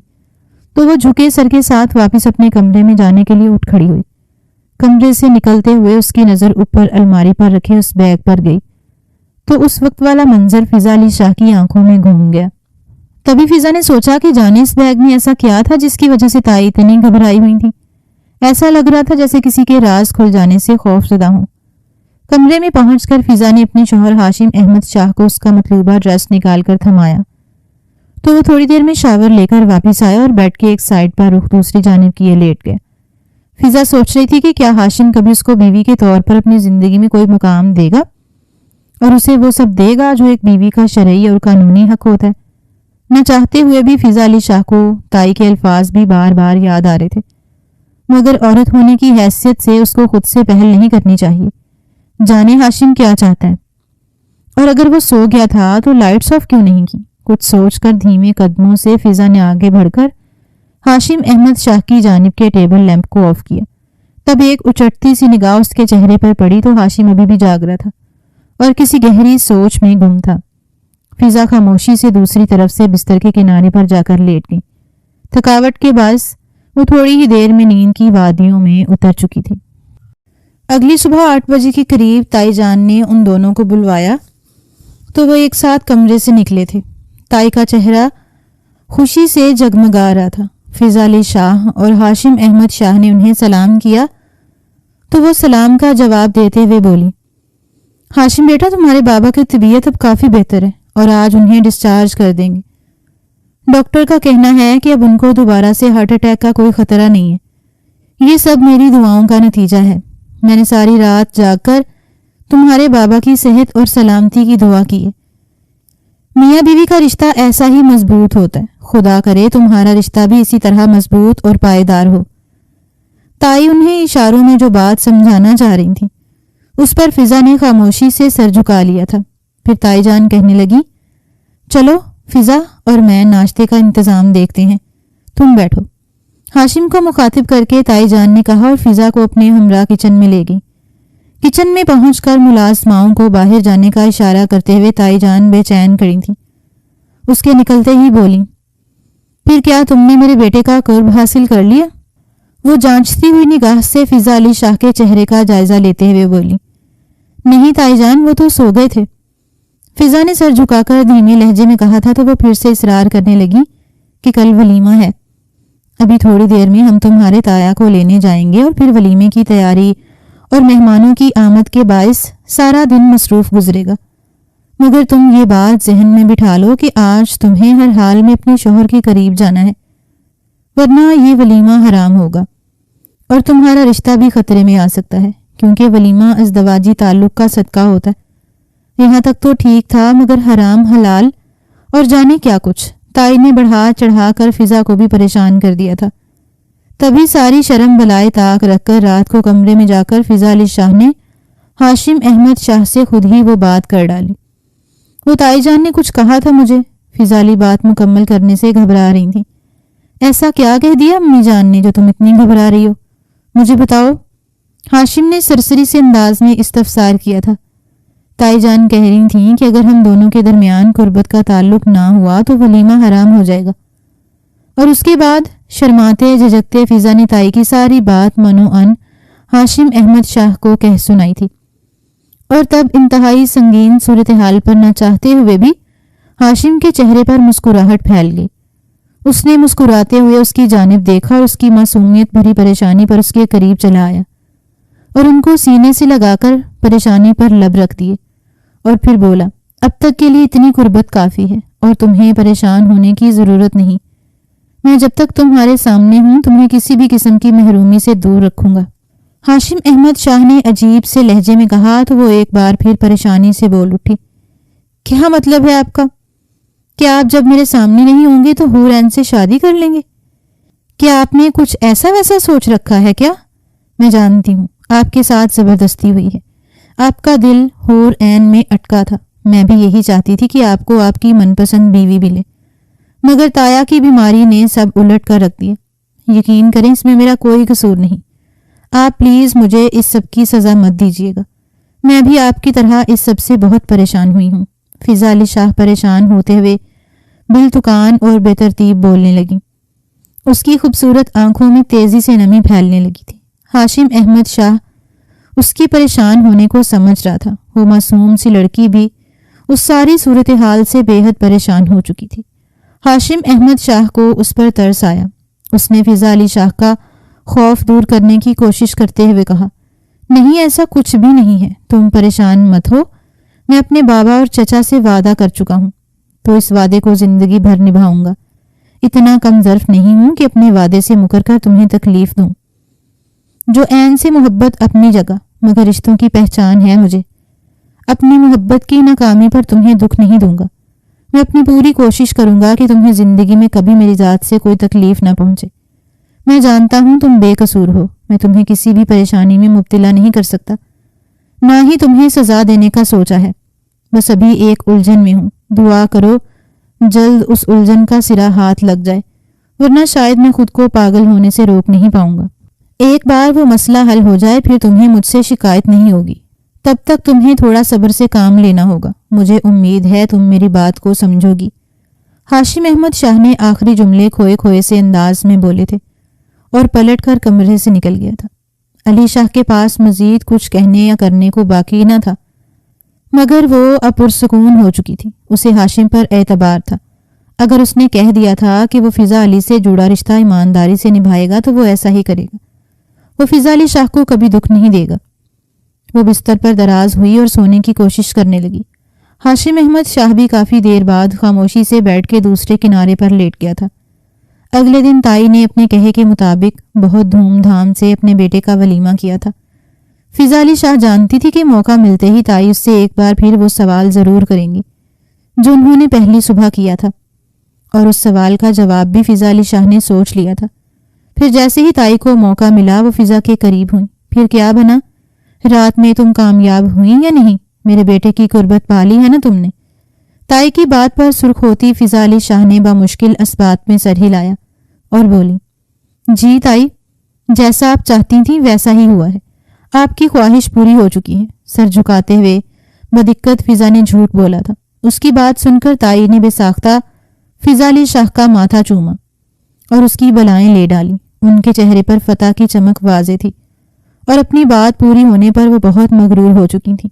تو وہ جھکے سر کے ساتھ واپس اپنے کمرے میں جانے کے لیے اٹھ کھڑی ہوئی۔ کمرے سے نکلتے ہوئے اس کی نظر اوپر الماری پر رکھے اس بیگ پر گئی تو اس وقت والا منظر فضا علی شاہ کی آنکھوں میں گھوم گیا۔ تبھی فضا نے سوچا کہ جانے اس بیگ میں ایسا کیا تھا جس کی وجہ سے تائی اتنی گھبرائی ہوئی تھی۔ ایسا لگ رہا تھا جیسے کسی کے راز کھل جانے سے خوف زدہ ہوں۔ کمرے میں پہنچ کر فضا نے اپنے شوہر ہاشم احمد شاہ کو اس کا مطلوبہ ڈریس نکال کر تھمایا تو وہ تھوڑی دیر میں شاور لے کر واپس آیا اور بیڈ کے ایک سائڈ پر رخ دوسری جانب کیے لیٹ گیا۔ فضا سوچ رہی تھی کہ کیا ہاشم کبھی اس کو بیوی کے طور پر اپنی زندگی میں کوئی مقام دے گا اور اسے وہ سب دے گا جو ایک بیوی کا شرعی اور قانونی حق ہوتا ہے۔ نہ چاہتے ہوئے بھی فضا علی شاہ کو تائی کے الفاظ بھی بار بار یاد آ رہے تھے، مگر عورت ہونے کی حیثیت سے اس کو خود سے پہل نہیں کرنی چاہیے۔ جانے ہاشم کیا چاہتا ہے، اور اگر وہ سو گیا تھا تو لائٹس آف کیوں نہیں کی؟ کچھ سوچ کر دھیمے قدموں سے فضا نے آگے بڑھ کر ہاشم احمد شاہ کی جانب کے ٹیبل لیمپ کو آف کیا۔ تب ایک اچٹتی سی نگاہ اس کے چہرے پر پڑی تو ہاشم ابھی بھی جاگ رہا تھا اور کسی گہری سوچ میں گم تھا۔ فضا خاموشی سے دوسری طرف سے بستر کے کنارے پر جا کر لیٹ گئی۔ تھکاوٹ کے باعث وہ تھوڑی ہی دیر میں نیند کی وادیوں میں اتر چکی تھی۔ اگلی صبح 8 بجے کے قریب تائی جان نے ان دونوں کو بلوایا تو وہ ایک ساتھ کمرے سے نکلے تھے۔ تائی کا چہرہ خوشی سے جگمگا رہا تھا۔ فضا علی شاہ اور ہاشم احمد شاہ نے انہیں سلام کیا تو وہ سلام کا جواب دیتے ہوئے بولی، ہاشم بیٹا تمہارے بابا کی طبیعت اب کافی بہتر ہے اور آج انہیں ڈسچارج کر دیں گے۔ ڈاکٹر کا کہنا ہے کہ اب ان کو دوبارہ سے ہارٹ اٹیک کا کوئی خطرہ نہیں ہے۔ یہ سب میری دعاؤں کا نتیجہ ہے۔ میں نے ساری رات جاگ کر تمہارے بابا کی صحت اور سلامتی کی دعا کی ہے۔ میاں بیوی کا رشتہ ایسا ہی مضبوط ہوتا ہے۔ خدا کرے تمہارا رشتہ بھی اسی طرح مضبوط اور پائیدار ہو۔ تائی انہیں اشاروں میں جو بات سمجھانا چاہ رہی تھی اس پر فضا نے خاموشی سے سر جھکا لیا تھا۔ پھر تائی جان کہنے لگی، چلو فضا اور میں ناشتے کا انتظام دیکھتے ہیں، تم بیٹھو۔ ہاشم کو مخاطب کر کے تائی جان نے کہا اور فضا کو اپنے ہمراہ کچن میں لے گئی۔ کچن میں پہنچ کر ملازماؤں کو باہر جانے کا اشارہ کرتے ہوئے تائی جان بے چین کھڑی تھی۔ اس کے نکلتے ہی بولی، پھر کیا تم نے میرے بیٹے کا قرب حاصل کر لیا؟ وہ جانچتی ہوئی نگاہ سے فضا علی شاہ کے چہرے کا جائزہ لیتے ہوئے بولی، نہیں تائی جان، وہ تو سو گئے تھے۔ فضا نے سر جھکا کر دھیمے لہجے میں کہا تھا تو وہ پھر سے اصرار کرنے لگی کہ کل ولیمہ ہے، ابھی تھوڑی دیر میں ہم تمہارے تایا کو لینے جائیں گے اور پھر ولیمے کی تیاری اور مہمانوں کی آمد کے باعث سارا دن مصروف گزرے گا، مگر تم یہ بات ذہن میں بٹھا لو کہ آج تمہیں ہر حال میں اپنے شوہر کے قریب جانا ہے، ورنہ یہ ولیمہ حرام ہوگا اور تمہارا رشتہ بھی خطرے میں آ سکتا ہے، کیونکہ ولیمہ ازدواجی تعلق کا صدقہ ہوتا ہے۔ یہاں تک تو ٹھیک تھا، مگر حرام حلال اور جانے کیا کچھ تائی نے بڑھا چڑھا کر فضا کو بھی پریشان کر دیا تھا۔ تبھی ساری شرم بلائے طاق رکھ کر رات کو کمرے میں جا کر فضا علی شاہ نے ہاشم احمد شاہ سے خود ہی وہ بات کر ڈالی۔ وہ تائی جان نے کچھ کہا تھا مجھے، فضا علی بات مکمل کرنے سے گھبرا رہی تھی۔ ایسا کیا کہہ دیا امی جان نے جو تم اتنی گھبرا رہی ہو؟ مجھے بتاؤ، ہاشم نے سرسری سے انداز میں استفسار کیا تھا۔ تائی جان کہہ رہی تھیں کہ اگر ہم دونوں کے درمیان قربت کا تعلق نہ ہوا تو ولیمہ حرام ہو جائے گا، اور اس کے بعد شرماتے جھجکتے فضا نے تائی کی ساری بات منو ان ہاشم احمد شاہ کو کہہ سنائی تھی۔ اور تب انتہائی سنگین صورتحال پر نہ چاہتے ہوئے بھی ہاشم کے چہرے پر مسکراہٹ پھیل گئی۔ اس نے مسکراتے ہوئے اس کی جانب دیکھا اور اس کی معصومیت بھری پریشانی پر اس کے قریب چلا آیا اور ان کو سینے سے لگا کر پریشانی پر لب رکھ دیے اور پھر بولا، اب تک کے لیے اتنی قربت کافی ہے اور تمہیں پریشان ہونے کی ضرورت نہیں۔ میں جب تک تمہارے سامنے ہوں تمہیں کسی بھی قسم کی محرومی سے دور رکھوں گا۔ ہاشم احمد شاہ نے عجیب سے لہجے میں کہا تو وہ ایک بار پھر پریشانی سے بول اٹھی، کیا مطلب ہے آپ کا؟ کیا آپ جب میرے سامنے نہیں ہوں گے تو حور عین سے شادی کر لیں گے؟ کیا آپ نے کچھ ایسا ویسا سوچ رکھا ہے کیا؟ میں جانتی ہوں آپ کے ساتھ زبردستی ہوئی ہے، آپ کا دل حور عین میں اٹکا تھا۔ میں بھی یہی چاہتی تھی کہ آپ کو آپ کی من پسند بیوی ملے، مگر تایا کی بیماری نے سب الٹ کر رکھ دیا۔ یقین کریں اس میں میرا کوئی قصور نہیں۔ آپ پلیز مجھے اس سب کی سزا مت دیجیے گا، میں بھی آپ کی طرح اس سب سے بہت پریشان ہوئی ہوں۔ فضا علی شاہ پریشان ہوتے ہوئے بالتکان اور بے ترتیب بولنے لگی۔ اس کی خوبصورت آنکھوں میں تیزی سے نمی پھیلنے لگی تھی۔ ہاشم احمد شاہ اس کی پریشان ہونے کو سمجھ رہا تھا۔ وہ معصوم سی لڑکی بھی اس ساری صورتحال سے بے حد پریشان ہو چکی تھی۔ ہاشم احمد شاہ کو اس پر ترس آیا۔ اس نے فضا علی شاہ کا خوف دور کرنے کی کوشش کرتے ہوئے کہا، نہیں ایسا کچھ بھی نہیں ہے، تم پریشان مت ہو، میں اپنے بابا اور چچا سے وعدہ کر چکا ہوں تو اس وعدے کو زندگی بھر نبھاؤں گا۔ اتنا کم ظرف نہیں ہوں کہ اپنے وعدے سے مکر کر تمہیں تکلیف دوں۔ جو عین سے محبت اپنی جگہ مگر رشتوں کی پہچان ہے مجھے، اپنی محبت کی ناکامی پر تمہیں دکھ نہیں دوں گا۔ میں اپنی پوری کوشش کروں گا کہ تمہیں زندگی میں کبھی میری ذات سے کوئی تکلیف نہ پہنچے۔ میں جانتا ہوں تم بے قصور ہو، میں تمہیں کسی بھی پریشانی میں مبتلا نہیں کر سکتا، نہ ہی تمہیں سزا دینے کا سوچا ہے، بس ابھی ایک الجھن میں ہوں۔ دعا کرو جلد اس الجھن کا سرا ہاتھ لگ جائے، ورنہ شاید میں خود کو پاگل ہونے سے روک نہیں پاؤں گا۔ ایک بار وہ مسئلہ حل ہو جائے پھر تمہیں مجھ سے شکایت نہیں ہوگی، تب تک تمہیں تھوڑا صبر سے کام لینا ہوگا۔ مجھے امید ہے تم میری بات کو سمجھو گی۔ ہاشم احمد شاہ نے آخری جملے کھوئے کھوئے سے انداز میں بولے تھے اور پلٹ کر کمرے سے نکل گیا تھا۔ علی شاہ کے پاس مزید کچھ کہنے یا کرنے کو باقی نہ تھا، مگر وہ اب پرسکون ہو چکی تھی۔ اسے ہاشم پر اعتبار تھا۔ اگر اس نے کہہ دیا تھا کہ وہ فضا علی سے جڑا رشتہ ایمانداری سے نبھائے گا تو وہ ایسا ہی کرے گا۔ وہ فضا علی شاہ کو کبھی دکھ نہیں دے گا۔ وہ بستر پر دراز ہوئی اور سونے کی کوشش کرنے لگی۔ ہاشم احمد شاہ بھی کافی دیر بعد خاموشی سے بیٹھ کے دوسرے کنارے پر لیٹ گیا تھا۔ اگلے دن تائی نے اپنے کہے کے مطابق بہت دھوم دھام سے اپنے بیٹے کا ولیمہ کیا تھا۔ فضا علی شاہ جانتی تھی کہ موقع ملتے ہی تائی اس سے ایک بار پھر وہ سوال ضرور کریں گی جو انہوں نے پہلی صبح کیا تھا، اور اس سوال کا جواب بھی فضا علی شاہ نے سوچ لیا تھا۔ پھر جیسے ہی تائی کو موقع ملا وہ فضا کے قریب ہوئیں۔ پھر کیا بنا؟ رات میں تم کامیاب ہوئیں یا نہیں؟ میرے بیٹے کی قربت پالی ہے نا تم نے؟ تائی کی بات پر سرخ ہوتی فضا علی شاہ نے بامشکل اسبات میں سر ہلایا اور بولی، جی تائی، جیسا آپ چاہتی تھیں ویسا ہی ہوا ہے، آپ کی خواہش پوری ہو چکی ہے۔ سر جھکاتے ہوئے بدقت فضا نے جھوٹ بولا تھا۔ اس کی بات سن کر تائی نے بے ساختہ فضا علی شاہ کا ماتھا چوما اور اس کی بلائیں لے ڈالی۔ ان کے چہرے پر فتح کی چمک واضح تھی اور اپنی بات پوری ہونے پر وہ بہت مغرور ہو چکی تھیں۔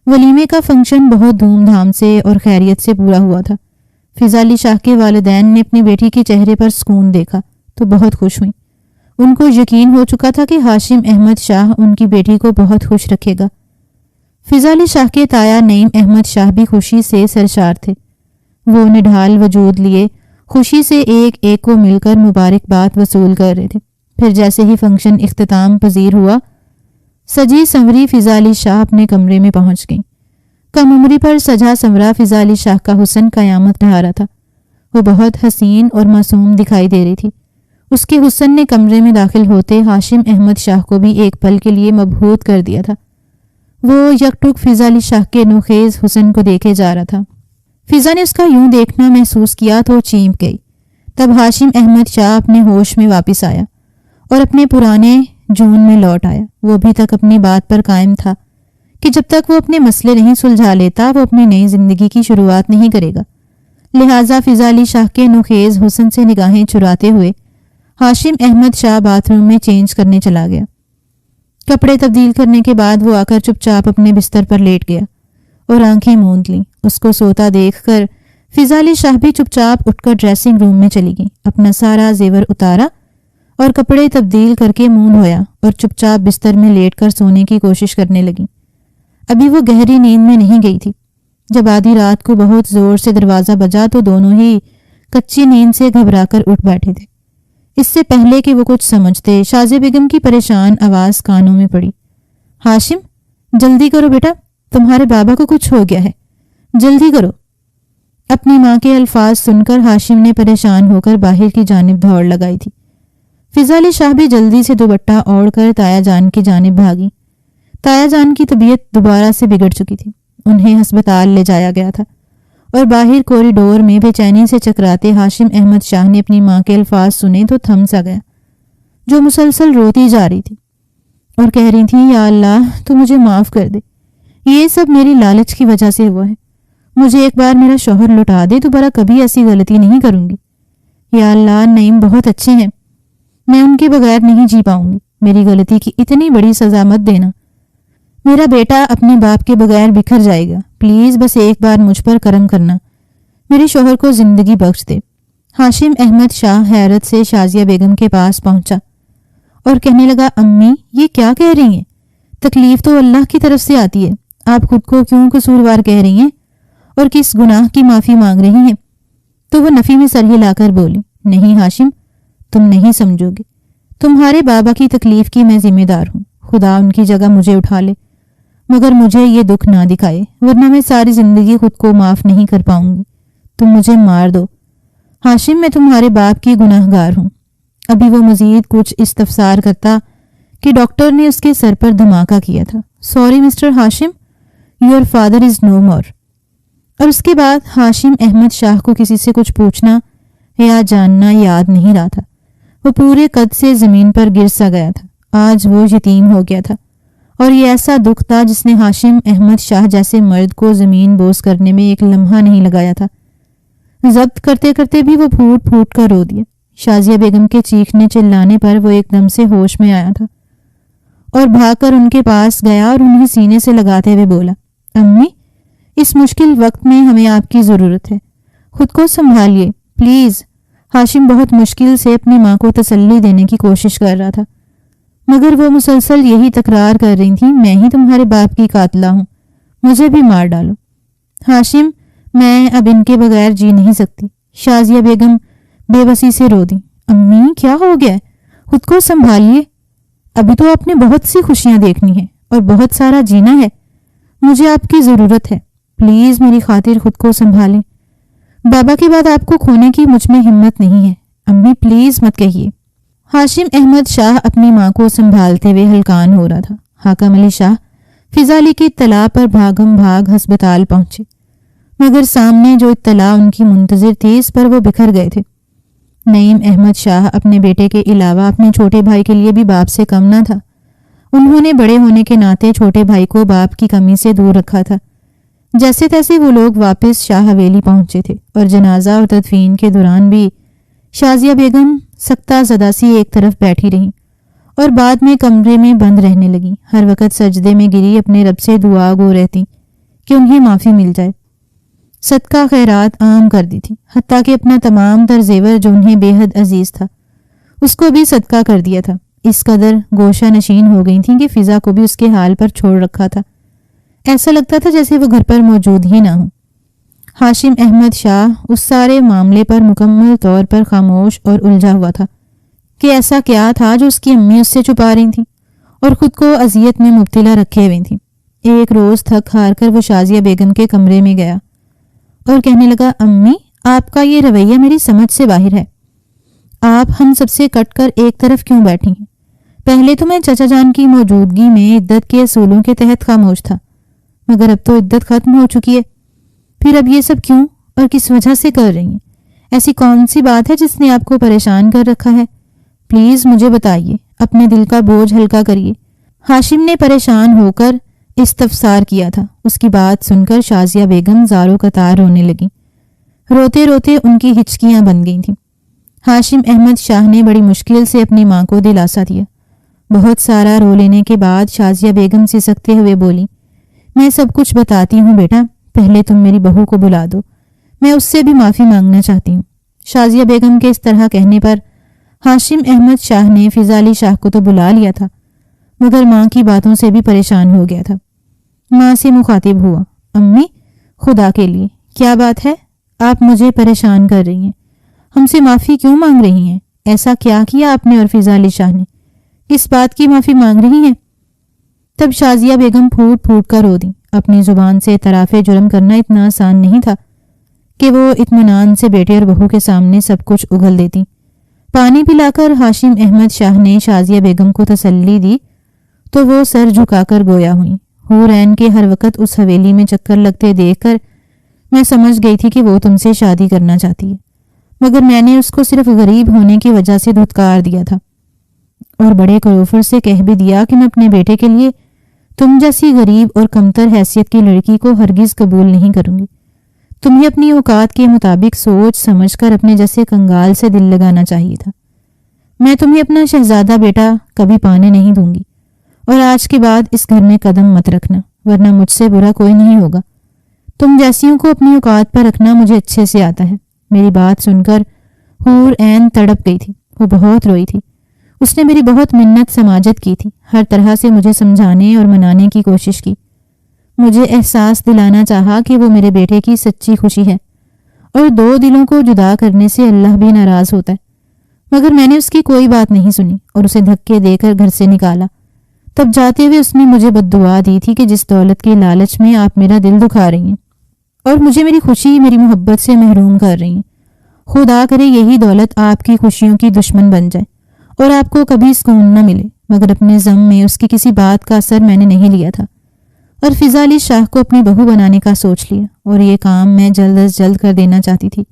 ولیمے کا فنکشن بہت دھوم دھام سے اور خیریت سے پورا ہوا تھا۔ فضا علی شاہ کے والدین نے اپنی بیٹی کے چہرے پر سکون دیکھا تو بہت خوش ہوئیں۔ ان کو یقین ہو چکا تھا کہ ہاشم احمد شاہ ان کی بیٹی کو بہت خوش رکھے گا۔ فضا علی شاہ کے تایا نعیم احمد شاہ بھی خوشی سے سرشار تھے۔ وہ نڈھال وجود لیے خوشی سے ایک ایک کو مل کر مبارکباد وصول کر رہے تھے۔ پھر جیسے ہی فنکشن اختتام پذیر ہوا، سجی سنوری فضا علی شاہ اپنے کمرے میں پہنچ گئیں۔ کم عمری پر سجا سنورا فضا علی شاہ کا حسن قیامت ڈھا رہا تھا۔ وہ بہت حسین اور معصوم دکھائی دے رہی تھی۔ اس کے حسن نے کمرے میں داخل ہوتے ہاشم احمد شاہ کو بھی ایک پل کے لیے مبہوت کر دیا تھا۔ وہ یک ٹک فضا علی شاہ کے نوخیز حسن کو دیکھے جا رہا تھا۔ فضا نے اس کا یوں دیکھنا محسوس کیا تو چینپ گئی۔ تب ہاشم احمد شاہ اپنے ہوش میں واپس آیا اور اپنے پرانے جون میں لوٹ آیا۔ وہ ابھی تک اپنی بات پر قائم تھا کہ جب تک وہ اپنے مسئلے نہیں سلجھا لیتا وہ اپنی نئی زندگی کی شروعات نہیں کرے گا۔ لہٰذا فضا علی شاہ کے نوخیز حسن سے نگاہیں چراتے ہوئے ہاشم احمد شاہ باتھ روم میں چینج کرنے چلا گیا۔ کپڑے تبدیل کرنے کے بعد وہ آ کر چپ چاپ اپنے بستر پر لیٹ گیا اور آنکھیں موند لیں۔ اس کو سوتا دیکھ کر فضا علی شاہ بھی چپ چاپ اٹھ کر ڈریسنگ روم میں چلی گئی، اپنا سارا زیور اتارا اور کپڑے تبدیل کر کے منہ دھویا اور چپ چاپ بستر میں لیٹ کر سونے کی کوشش کرنے لگی۔ ابھی وہ گہری نیند میں نہیں گئی تھی۔ جب آدھی رات کو بہت زور سے دروازہ بجا تو دونوں ہی کچی نیند سے گھبرا کر اٹھ بیٹھے تھے۔ اس سے پہلے کہ وہ کچھ سمجھتے، شازیہ بیگم کی پریشان آواز کانوں میں پڑی۔ ہاشم، جلدی کرو بیٹا، تمہارے بابا کو کچھ ہو گیا ہے، جلدی کرو۔ اپنی ماں کے الفاظ سن کر ہاشم نے پریشان ہو کر باہر کی جانب دوڑ لگائی تھی۔ فضا علی شاہ بھی جلدی سے دوپٹہ اوڑھ کر تایا جان کی جانب بھاگی۔ تایا جان کی طبیعت دوبارہ سے بگڑ چکی تھی، انہیں ہسپتال لے جایا گیا تھا، اور باہر کوریڈور میں بے چینی سے چکراتے ہاشم احمد شاہ نے اپنی ماں کے الفاظ سنے تو تھم سا گیا، جو مسلسل روتی جا رہی تھی اور کہہ رہی تھی، یا اللہ تو مجھے معاف کر دے، یہ سب میری لالچ کی وجہ سے ہوا ہے، مجھے ایک بار میرا شوہر لوٹا دے، دوبارہ کبھی ایسی غلطی نہیں کروں گی۔ یا اللہ، نعیم بہت اچھے ہیں، میں ان کے بغیر نہیں جی پاؤں گی، میری غلطی کی اتنی بڑی سزا مت دینا، میرا بیٹا اپنے باپ کے بغیر بکھر جائے گا، پلیز بس ایک بار مجھ پر کرم کرنا، میرے شوہر کو زندگی بخش دے۔ ہاشم احمد شاہ حیرت سے شازیہ بیگم کے پاس پہنچا اور کہنے لگا، امی یہ کیا کہہ رہی ہیں؟ تکلیف تو اللہ کی طرف سے آتی ہے، آپ خود کو کیوں قصوروار کہہ رہی ہیں اور کس گناہ کی معافی مانگ رہی ہیں؟ تو وہ نفی میں سر ہلا کر بولی، نہیں ہاشم، تم نہیں سمجھو گے، تمہارے بابا کی تکلیف کی میں ذمہ دار ہوں، خدا ان کی جگہ مجھے اٹھا لے، مگر مجھے یہ دکھ نہ دکھائے، ورنہ میں ساری زندگی خود کو معاف نہیں کر پاؤں گی، تم مجھے مار دو۔ ہاشم، میں تمہارے باپ کی گناہ گار ہوں۔ ابھی وہ مزید کچھ استفسار کرتا کہ ڈاکٹر نے اس کے سر پر دھماکہ کیا تھا، sorry mister Hashim, your father is no more. اور اس کے بعد ہاشم احمد شاہ کو کسی سے کچھ پوچھنا یا جاننا یاد نہیں رہا تھا، وہ پورے قد سے زمین پر گر سا گیا تھا، آج وہ یتیم ہو گیا تھا، اور یہ ایسا دکھ تھا جس نے ہاشم احمد شاہ جیسے مرد کو زمین بوس کرنے میں ایک لمحہ نہیں لگایا تھا۔ ضبط کرتے کرتے بھی وہ پھوٹ پھوٹ کر رو دیا۔ شازیہ بیگم کے چیخنے چلانے پر وہ ایک دم سے ہوش میں آیا تھا اور بھاگ کر ان کے پاس گیا اور انہیں سینے سے لگاتے ہوئے بولا، امی اس مشکل وقت میں ہمیں آپ کی ضرورت ہے، خود کو سنبھالیے پلیز۔ ہاشم بہت مشکل سے اپنی ماں کو تسلی دینے کی کوشش کر رہا تھا، مگر وہ مسلسل یہی تکرار کر رہی تھی، میں ہی تمہارے باپ کی قاتلہ ہوں، مجھے بھی مار ڈالو۔ ہاشم، میں اب ان کے بغیر جی نہیں سکتی۔ شازیہ بیگم بے بسی سے رو دی، امی کیا ہو گیا ہے؟ خود کو سنبھالیے، ابھی تو آپ نے بہت سی خوشیاں دیکھنی ہیں اور بہت سارا جینا ہے، مجھے آپ کی ضرورت ہے، پلیز میری خاطر خود کو سنبھالیں، بابا کے بعد آپ کو کھونے کی مجھ میں ہمت نہیں ہے، امی پلیز مت کہیے۔ ہاشم احمد شاہ اپنی ماں کو سنبھالتے ہوئے ہلکان ہو رہا تھا۔ حاکم علی شاہ فضا علی کی اطلاع پر بھاگم بھاگ ہسپتال پہنچے، مگر سامنے جو اطلاع ان کی منتظر تھی اس پر وہ بکھر گئے تھے۔ نعیم احمد شاہ اپنے بیٹے کے علاوہ اپنے چھوٹے بھائی کے لیے بھی باپ سے کم نہ تھا، انہوں نے بڑے ہونے کے ناطے چھوٹے بھائی کو باپ کی کمی سے دور رکھا تھا۔ جیسے تیسے وہ لوگ واپس شاہ حویلی پہنچے تھے اور جنازہ اور تدفین کے دوران بھی شازیہ بیگم سکتہ زدہ سی ایک طرف بیٹھی رہیں اور بعد میں کمرے میں بند رہنے لگیں، ہر وقت سجدے میں گری اپنے رب سے دعا گو رہتی کہ انہیں معافی مل جائے، صدقہ خیرات عام کر دی تھی، حتیٰ کہ اپنا تمام تر زیور جو انہیں بے حد عزیز تھا اس کو بھی صدقہ کر دیا تھا۔ اس قدر گوشہ نشین ہو گئی تھیں کہ فضا کو بھی اس کے حال پر چھوڑ رکھا تھا، ایسا لگتا تھا جیسے وہ گھر پر موجود ہی نہ ہوں۔ ہاشم احمد شاہ اس سارے معاملے پر مکمل طور پر خاموش اور الجھا ہوا تھا کہ ایسا کیا تھا جو اس کی امی اس سے چھپا رہی تھیں اور خود کو اذیت میں مبتلا رکھے ہوئی تھیں۔ ایک روز تھک ہار کر وہ شازیہ بیگم کے کمرے میں گیا اور کہنے لگا، امی آپ کا یہ رویہ میری سمجھ سے باہر ہے، آپ ہم سب سے کٹ کر ایک طرف کیوں بیٹھی ہیں؟ پہلے تو میں چچا جان کی موجودگی میں عدت کے اصولوں کے تحت خاموش تھا، مگر اب تو عدت ختم ہو چکی ہے، پھر اب یہ سب کیوں اور کس وجہ سے کر رہی ہیں؟ ایسی کون سی بات ہے جس نے آپ کو پریشان کر رکھا ہے؟ پلیز مجھے بتائیے، اپنے دل کا بوجھ ہلکا کریے۔ ہاشم نے پریشان ہو کر استفسار کیا تھا۔ اس کی بات سن کر شازیہ بیگم زاروں قطار رونے لگیں، روتے روتے ان کی ہچکیاں بن گئی تھیں۔ ہاشم احمد شاہ نے بڑی مشکل سے اپنی ماں کو دلاسا دیا، بہت سارا رو لینے کے بعد شازیہ بیگم سسکتے ہوئے بولی، میں سب کچھ بتاتی ہوں بیٹا، پہلے تم میری بہو کو بلا دو، میں اس سے بھی معافی مانگنا چاہتی ہوں۔ شازیہ بیگم کے اس طرح کہنے پر ہاشم احمد شاہ نے فضا علی شاہ کو تو بلا لیا تھا، مگر ماں کی باتوں سے بھی پریشان ہو گیا تھا۔ ماں سے مخاطب ہوا، امی خدا کے لیے کیا بات ہے؟ آپ مجھے پریشان کر رہی ہیں، ہم سے معافی کیوں مانگ رہی ہیں؟ ایسا کیا کیا آپ نے اور فضا علی شاہ نے؟ کس بات کی معافی مانگ رہی ہیں؟ تب شازیہ بیگم پھوٹ پھوٹ کر رو دیں۔ اپنی زبان سے اعتراف جرم کرنا اتنا آسان نہیں تھا کہ وہ اطمینان سے بیٹے اور بہو کے سامنے سب کچھ اگل دیتی۔ پانی پلا کر ہاشم احمد شاہ نے شازیہ بیگم کو تسلی دی تو وہ سر جھکا کر گویا ہوئی۔ حور عین کے ہر وقت اس حویلی میں چکر لگتے دیکھ کر میں سمجھ گئی تھی کہ وہ تم سے شادی کرنا چاہتی ہے، مگر میں نے اس کو صرف غریب ہونے کی وجہ سے دھتکار دیا تھا اور بڑے کروفر سے کہہ بھی دیا کہ میں اپنے بیٹے کے لیے تم جیسی غریب اور کمتر حیثیت کی لڑکی کو ہرگز قبول نہیں کروں گی۔ تمہیں اپنی اوقات کے مطابق سوچ سمجھ کر اپنے جیسے کنگال سے دل لگانا چاہیے تھا۔ میں تمہیں اپنا شہزادہ بیٹا کبھی پانے نہیں دوں گی، اور آج کے بعد اس گھر میں قدم مت رکھنا، ورنہ مجھ سے برا کوئی نہیں ہوگا۔ تم جیسیوں کو اپنی اوقات پر رکھنا مجھے اچھے سے آتا ہے۔ میری بات سن کر حور عین تڑپ گئی تھی، وہ بہت روئی تھی۔ اس نے میری بہت منت سماجت کی تھی، ہر طرح سے مجھے سمجھانے اور منانے کی کوشش کی، مجھے احساس دلانا چاہا کہ وہ میرے بیٹے کی سچی خوشی ہے اور دو دلوں کو جدا کرنے سے اللہ بھی ناراض ہوتا ہے، مگر میں نے اس کی کوئی بات نہیں سنی اور اسے دھکے دے کر گھر سے نکالا۔ تب جاتے ہوئے اس نے مجھے بد دعا دی تھی کہ جس دولت کی لالچ میں آپ میرا دل دکھا رہی ہیں اور مجھے میری خوشی میری محبت سے محروم کر رہی ہیں، خدا کرے یہی دولت آپ کی خوشیوں کی دشمن بن جائے اور آپ کو کبھی سکون نہ ملے۔ مگر اپنے ضم میں اس کی کسی بات کا اثر میں نے نہیں لیا تھا اور فضا علی شاہ کو اپنی بہو بنانے کا سوچ لیا، اور یہ کام میں جلد از جلد کر دینا چاہتی تھی،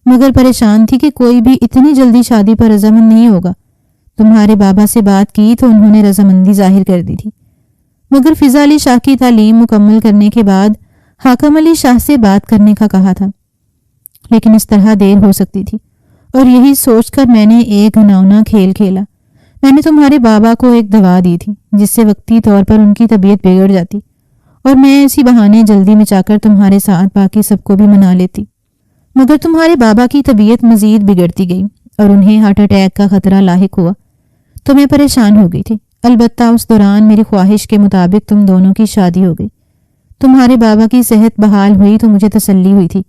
مگر پریشان تھی کہ کوئی بھی اتنی جلدی شادی پر رضامند نہیں ہوگا۔ تمہارے بابا سے بات کی تو انہوں نے رضامندی ظاہر کر دی تھی، مگر فضا علی شاہ کی تعلیم مکمل کرنے کے بعد حاکم علی شاہ سے بات کرنے کا کہا تھا، لیکن اس طرح دیر ہو سکتی تھی، اور یہی سوچ کر میں نے ایک گھناؤنا کھیل کھیلا۔ میں نے تمہارے بابا کو ایک دوا دی تھی جس سے وقتی طور پر ان کی طبیعت بگڑ جاتی، اور میں اسی بہانے جلدی میں جا کر تمہارے ساتھ باقی سب کو بھی منا لیتی، مگر تمہارے بابا کی طبیعت مزید بگڑتی گئی اور انہیں ہارٹ اٹیک کا خطرہ لاحق ہوا تو میں پریشان ہو گئی تھی۔ البتہ اس دوران میری خواہش کے مطابق تم دونوں کی شادی ہو گئی۔ تمہارے بابا کی صحت بحال ہوئی تو مجھے تسلی ہوئی تھی،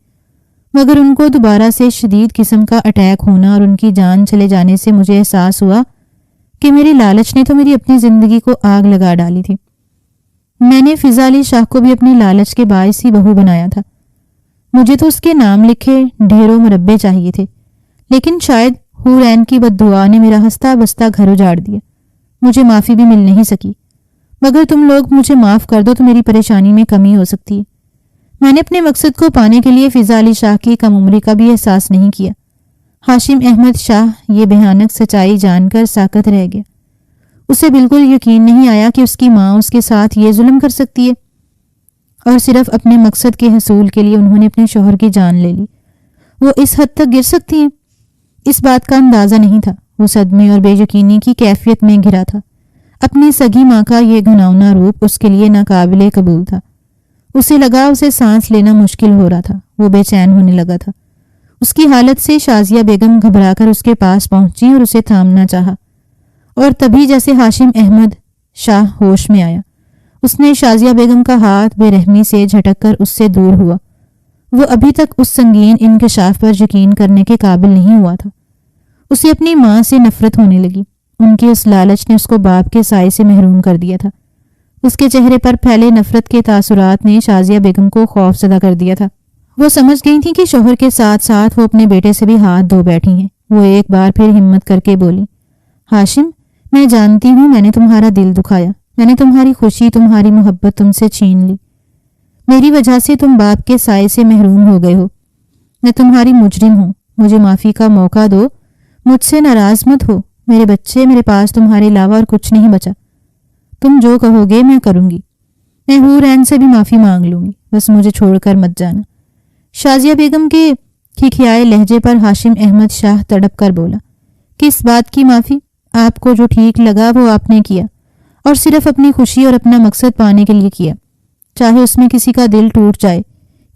مگر ان کو دوبارہ سے شدید قسم کا اٹیک ہونا اور ان کی جان چلے جانے سے مجھے احساس ہوا کہ میری لالچ نے تو میری اپنی زندگی کو آگ لگا ڈالی تھی۔ میں نے فضا علی شاہ کو بھی اپنی لالچ کے باعث ہی بہو بنایا تھا۔ مجھے تو اس کے نام لکھے ڈھیروں مربے چاہیے تھے، لیکن شاید حور عین کی بد دعا نے میرا ہنستا بستا گھر اجاڑ دیا، مجھے معافی بھی مل نہیں سکی۔ مگر تم لوگ مجھے معاف کر دو تو میری پریشانی میں کمی ہو سکتی ہے۔ میں نے اپنے مقصد کو پانے کے لیے فضا علی شاہ کی کم عمری کا بھی احساس نہیں کیا۔ ہاشم احمد شاہ یہ بھیانک سچائی جان کر ساکت رہ گیا۔ اسے بالکل یقین نہیں آیا کہ اس کی ماں اس کے ساتھ یہ ظلم کر سکتی ہے، اور صرف اپنے مقصد کے حصول کے لیے انہوں نے اپنے شوہر کی جان لے لی۔ وہ اس حد تک گر سکتی ہیں؟ اس بات کا اندازہ نہیں تھا۔ وہ صدمے اور بے یقینی کی کیفیت میں گھرا تھا۔ اپنی سگی ماں کا یہ گھناؤنا روپ اس کے لیے ناقابل قبول تھا۔ اسے لگا اسے سانس لینا مشکل ہو رہا تھا، وہ بے چین ہونے لگا تھا۔ اس کی حالت سے شازیہ بیگم گھبرا کر اس کے پاس پہنچی اور اسے تھامنا چاہا، اور تبھی جیسے ہاشم احمد شاہ ہوش میں آیا، اس نے شازیہ بیگم کا ہاتھ بے رحمی سے جھٹک کر اس سے دور ہوا۔ وہ ابھی تک اس سنگین انکشاف پر یقین کرنے کے قابل نہیں ہوا تھا۔ اسے اپنی ماں سے نفرت ہونے لگی۔ ان کی اس لالچ نے اس کو باپ کے سائے سے محروم کر دیا تھا۔ اس کے چہرے پر پھیلے نفرت کے تاثرات نے شازیہ بیگم کو خوف زدہ کر دیا تھا۔ وہ سمجھ گئی تھی کہ شوہر کے ساتھ ساتھ وہ اپنے بیٹے سے بھی ہاتھ دھو بیٹھی ہیں۔ وہ ایک بار پھر ہمت کر کے بولی، ہاشم، میں جانتی ہوں میں نے تمہارا دل دکھایا، میں نے تمہاری خوشی تمہاری محبت تم سے چھین لی، میری وجہ سے تم باپ کے سائے سے محروم ہو گئے ہو، میں تمہاری مجرم ہوں، مجھے معافی کا موقع دو، مجھ سے ناراض مت ہو، میرے بچے، میرے پاس تمہارے علاوہ اور کچھ نہیں بچا، تم جو کہو گے میں کروں گی، میں حور عین سے بھی معافی مانگ لوں گی، بس مجھے چھوڑ کر مت جانا۔ شازیہ بیگم کے کھکھیائے لہجے پر ہاشم احمد شاہ تڑپ کر بولا، کس بات کی معافی؟ آپ کو جو ٹھیک لگا وہ آپ نے کیا، اور صرف اپنی خوشی اور اپنا مقصد پانے کے لیے کیا، چاہے اس میں کسی کا دل ٹوٹ جائے،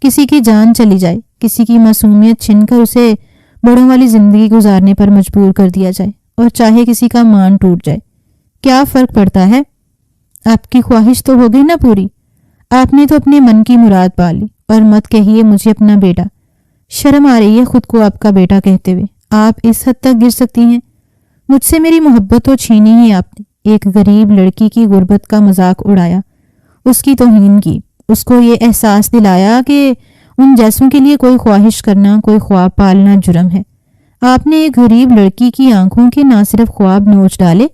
کسی کی جان چلی جائے، کسی کی معصومیت چھن کر اسے بڑوں والی زندگی گزارنے پر مجبور کر دیا جائے، اور چاہے کسی کا مان ٹوٹ جائے۔ کیا فرق پڑتا ہے؟ آپ کی خواہش تو ہو گئی نا پوری، آپ نے تو اپنے من کی مراد پا لی۔ اور مت کہیے مجھے اپنا بیٹا، شرم آ رہی ہے خود کو آپ کا بیٹا کہتے ہوئے۔ آپ اس حد تک گر سکتی ہیں؟ مجھ سے میری محبت تو چھینی ہی آپ نے، ایک غریب لڑکی کی غربت کا مذاق اڑایا، اس کی توہین کی، اس کو یہ احساس دلایا کہ ان جیسوں کے لیے کوئی خواہش کرنا، کوئی خواب پالنا جرم ہے۔ آپ نے ایک غریب لڑکی کی آنکھوں کے نہ صرف خواب نوچ ڈالے،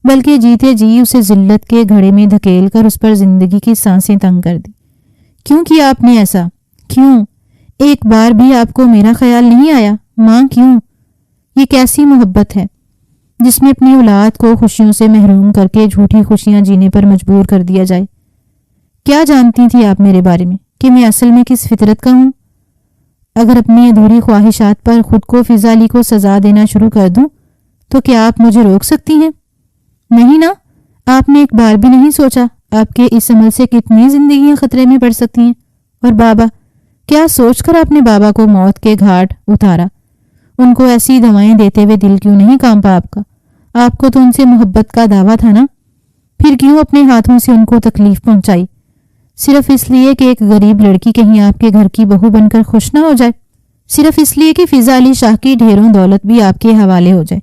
بلکہ جیتے جی اسے ذلت کے گھڑے میں دھکیل کر اس پر زندگی کی سانسیں تنگ کر دی۔ کیوں کیا آپ نے ایسا؟ کیوں؟ ایک بار بھی آپ کو میرا خیال نہیں آیا؟ ماں کیوں؟ یہ کیسی محبت ہے جس میں اپنی اولاد کو خوشیوں سے محروم کر کے جھوٹی خوشیاں جینے پر مجبور کر دیا جائے؟ کیا جانتی تھی آپ میرے بارے میں کہ میں اصل میں کس فطرت کا ہوں؟ اگر اپنی ادھوری خواہشات پر خود کو فضا علی کو سزا دینا شروع کر دوں تو کیا آپ مجھے روک سکتی ہیں؟ نہیں نا، آپ نے ایک بار بھی نہیں سوچا آپ کے اس عمل سے کتنی زندگیاں خطرے میں پڑ سکتی ہیں۔ اور بابا، کیا سوچ کر آپ نے بابا کو موت کے گھاٹ اتارا؟ ان کو ایسی دوائیں دیتے ہوئے دل کیوں نہیں کانپا آپ کا؟ آپ کو تو ان سے محبت کا دعویٰ تھا نا، پھر کیوں اپنے ہاتھوں سے ان کو تکلیف پہنچائی؟ صرف اس لیے کہ ایک غریب لڑکی کہیں آپ کے گھر کی بہو بن کر خوش نہ ہو جائے، صرف اس لیے کہ فضا علی شاہ کی ڈھیروں دولت بھی آپ کے حوالے ہو جائے۔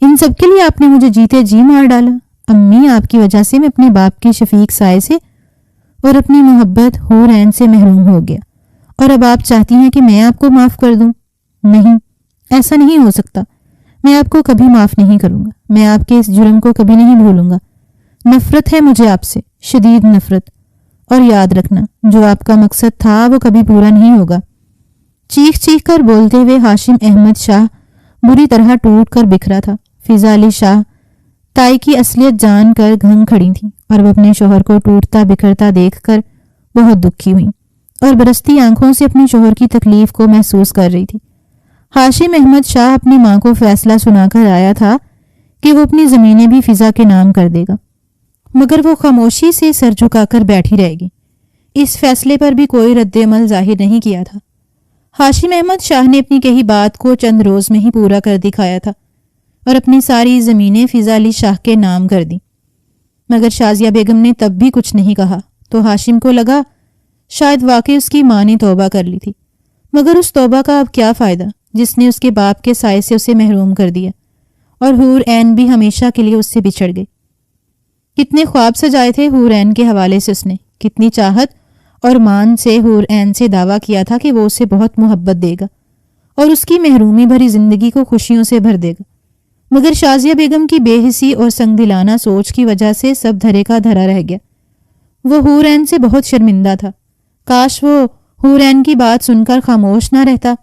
ان سب کے لیے آپ نے مجھے جیتے جی مار ڈالا۔ امی، آپ کی وجہ سے میں اپنے باپ کے شفیق سائے سے اور اپنی محبت حور عین سے محروم ہو گیا، اور اب آپ چاہتی ہیں کہ میں آپ کو معاف کر دوں؟ نہیں، ایسا نہیں ہو سکتا۔ میں آپ کو کبھی معاف نہیں کروں گا، میں آپ کے اس جرم کو کبھی نہیں بھولوں گا۔ نفرت ہے مجھے آپ سے، شدید نفرت، اور یاد رکھنا جو آپ کا مقصد تھا وہ کبھی پورا نہیں ہوگا۔ چیخ چیخ کر بولتے ہوئے ہاشم احمد شاہ بری طرح ٹوٹ کر بکھرا تھا۔ فضا علی شاہ تائی کی اصلیت جان کر گھنگ کھڑی تھیں اور وہ اپنے شوہر کو ٹوٹتا بکھرتا دیکھ کر بہت دکھی ہوئیں اور برستی آنکھوں سے اپنے شوہر کی تکلیف کو محسوس کر رہی تھی۔ ہاشم احمد شاہ اپنی ماں کو فیصلہ سنا کر آیا تھا کہ وہ اپنی زمینیں بھی فضا کے نام کر دے گا، مگر وہ خاموشی سے سر جھکا کر بیٹھی رہے گی۔ اس فیصلے پر بھی کوئی رد عمل ظاہر نہیں کیا تھا۔ ہاشم احمد شاہ نے اپنی کہی بات کو چند روز میں ہی پورا کر دکھایا تھا اور اپنی ساری زمینیں فضا علی شاہ کے نام کر دیں، مگر شازیہ بیگم نے تب بھی کچھ نہیں کہا تو ہاشم کو لگا شاید واقعی اس کی ماں نے توبہ کر لی تھی، مگر اس توبہ کا اب کیا فائدہ جس نے اس کے باپ کے سائے سے اسے محروم کر دیا، اور حور عین بھی ہمیشہ کے لیے اس سے بچھڑ گئی۔ کتنے خواب سجائے تھے حور عین کے حوالے سے اس نے، کتنی چاہت اور مان سے حور عین سے دعویٰ کیا تھا کہ وہ اسے بہت محبت دے گا اور اس کی محرومی بھری زندگی کو خوشیوں سے بھر دے گا، مگر شازیہ بیگم کی بے حسی اور سنگ دلانہ سوچ کی وجہ سے سب دھرے کا دھرا رہ گیا۔ وہ حور عین سے بہت شرمندہ تھا۔ کاش وہ حور عین کی بات سن کر خاموش نہ رہتا،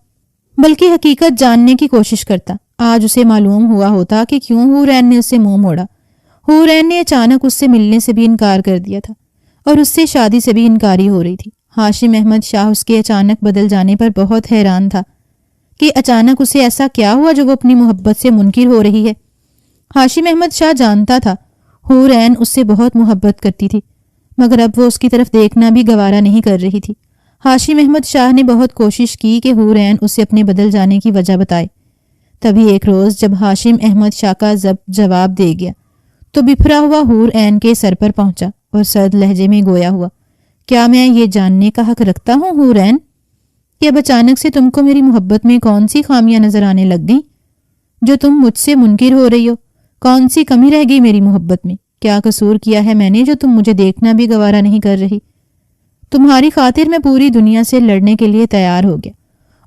بلکہ حقیقت جاننے کی کوشش کرتا۔ آج اسے معلوم ہوا ہوتا کہ کیوں حور عین نے اسے منہ موڑا۔ حور عین نے اچانک اس سے ملنے سے بھی انکار کر دیا تھا اور اس سے شادی سے بھی انکاری ہو رہی تھی۔ ہاشم احمد شاہ اس کے اچانک بدل جانے پر بہت حیران تھا کہ اچانک اسے ایسا کیا ہوا جو وہ اپنی محبت سے منکر ہو رہی ہے۔ ہاشم احمد شاہ جانتا تھا حور عین اس سے بہت محبت کرتی تھی، مگر اب وہ اس کی طرف دیکھنا بھی گوارا نہیں کر رہی تھی۔ ہاشم احمد شاہ نے بہت کوشش کی کہ حور عین اسے اپنے بدل جانے کی وجہ بتائے۔ تبھی ایک روز جب ہاشم احمد شاہ کا ضبط جواب دے گیا تو بپھرا ہوا حور عین کے سر پر پہنچا اور سرد لہجے میں گویا ہوا، کیا میں یہ جاننے کا حق رکھتا ہوں حور عین کہ اب اچانک سے تم کو میری محبت میں کون سی خامیاں نظر آنے لگ گئیں جو تم مجھ سے منکر ہو رہی ہو؟ کون سی کمی رہ گئی میری محبت میں؟ کیا قصور کیا ہے میں نے جو تم مجھے دیکھنا بھی گوارا نہیں کر رہی؟ تمہاری خاطر میں پوری دنیا سے لڑنے کے لیے تیار ہو گیا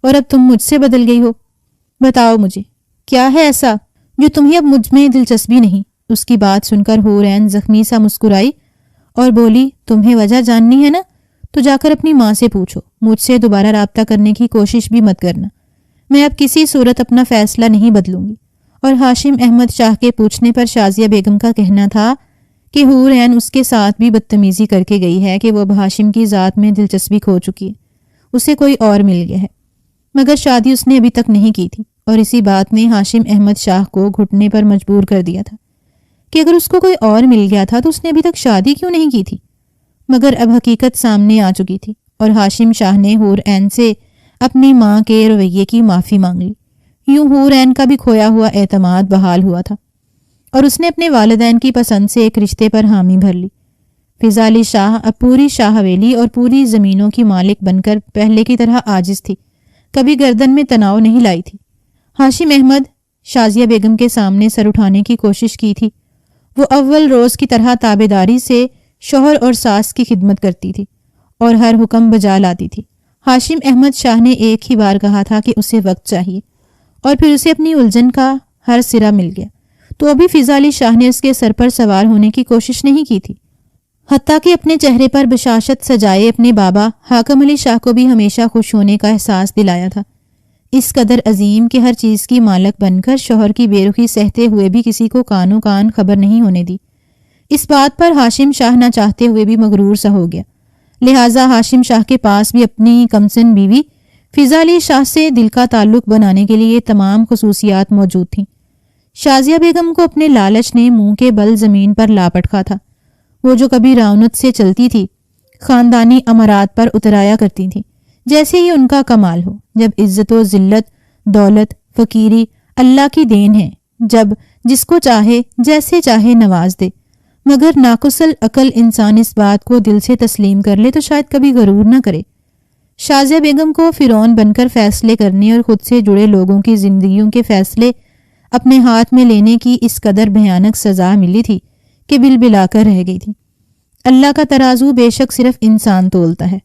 اور اب تم مجھ سے بدل گئی ہو۔ بتاؤ مجھے کیا ہے ایسا جو تمہیں اب مجھ میں دلچسپی نہیں؟ اس کی بات سن کر حور عین زخمی سا مسکرائی اور بولی، تمہیں وجہ جاننی ہے نا تو جا کر اپنی ماں سے پوچھو، مجھ سے دوبارہ رابطہ کرنے کی کوشش بھی مت کرنا، میں اب کسی صورت اپنا فیصلہ نہیں بدلوں گی۔ اور ہاشم احمد شاہ کے پوچھنے پر شازیہ بیگم کا کہنا تھا کہ حور عین اس کے ساتھ بھی بدتمیزی کر کے گئی ہے کہ وہ اب ہاشم کی ذات میں دلچسپی کھو چکی ہے، اسے کوئی اور مل گیا ہے، مگر شادی اس نے ابھی تک نہیں کی تھی اور اسی بات نے ہاشم احمد شاہ کو گھٹنے پر مجبور کر دیا تھا کہ اگر اس کو کوئی اور مل گیا تھا تو اس نے ابھی تک شادی کیوں نہیں کی تھی۔ مگر اب حقیقت سامنے آ چکی تھی اور ہاشم شاہ نے حور عین سے اپنی ماں کے رویے کی معافی مانگ لی۔ یوں حور عین کا بھی کھویا ہوا اعتماد بحال ہوا تھا اور اس نے اپنے والدین کی پسند سے ایک رشتے پر حامی بھر لی۔ فضا علی شاہ اب پوری شاہ حویلی اور پوری زمینوں کی مالک بن کر پہلے کی طرح عاجز تھی، کبھی گردن میں تناؤ نہیں لائی تھی۔ ہاشم احمد شازیہ بیگم کے سامنے سر اٹھانے کی کوشش کی تھی۔ وہ اول روز کی طرح تابعداری سے شوہر اور ساس کی خدمت کرتی تھی اور ہر حکم بجا لاتی تھی۔ ہاشم احمد شاہ نے ایک ہی بار کہا تھا کہ اسے وقت چاہیے اور پھر اسے اپنی الجھن کا ہر سرا مل گیا، تو ابھی فضا علی شاہ نے اس کے سر پر سوار ہونے کی کوشش نہیں کی تھی۔ حتیٰ کہ اپنے چہرے پر بشاشت سجائے اپنے بابا حاکم علی شاہ کو بھی ہمیشہ خوش ہونے کا احساس دلایا تھا، اس قدر عظیم کہ ہر چیز کی مالک بن کر شوہر کی بے رخی سہتے ہوئے بھی کسی کو کانوں کان خبر نہیں ہونے دی۔ اس بات پر ہاشم شاہ نہ چاہتے ہوئے بھی مغرور سا ہو گیا، لہٰذا ہاشم شاہ کے پاس بھی اپنی کمسن بیوی فضا علی شاہ سے دل کا تعلق بنانے کے لیے تمام خصوصیات موجود تھیں۔ شازیہ بیگم کو اپنے لالچ نے منہ کے بل زمین پر لا پٹکا تھا۔ وہ جو کبھی رونت سے چلتی تھی، خاندانی امارات پر اترایا کرتی تھی جیسے ہی ان کا کمال ہو، جب عزت و ذلت، دولت، فقیری اللہ کی دین ہے، جب جس کو چاہے جیسے چاہے نواز دے۔ مگر ناقص العقل انسان اس بات کو دل سے تسلیم کر لے تو شاید کبھی غرور نہ کرے۔ شازیہ بیگم کو فرعون بن کر فیصلے کرنے اور خود سے جڑے لوگوں کی زندگیوں کے فیصلے اپنے ہاتھ میں لینے کی اس قدر بھیانک سزا ملی تھی کہ بل بلا کر رہ گئی تھی۔ اللہ کا ترازو بے شک صرف انسان تولتا ہے،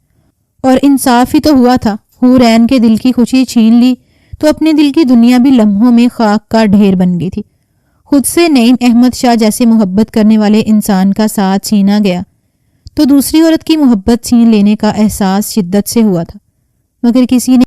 اور انصاف ہی تو ہوا تھا۔ حور عین کے دل کی خوشی چھین لی تو اپنے دل کی دنیا بھی لمحوں میں خاک کا ڈھیر بن گئی تھی۔ خود سے نعیم احمد شاہ جیسے محبت کرنے والے انسان کا ساتھ چھینا گیا تو دوسری عورت کی محبت چھین لینے کا احساس شدت سے ہوا تھا، مگر کسی نے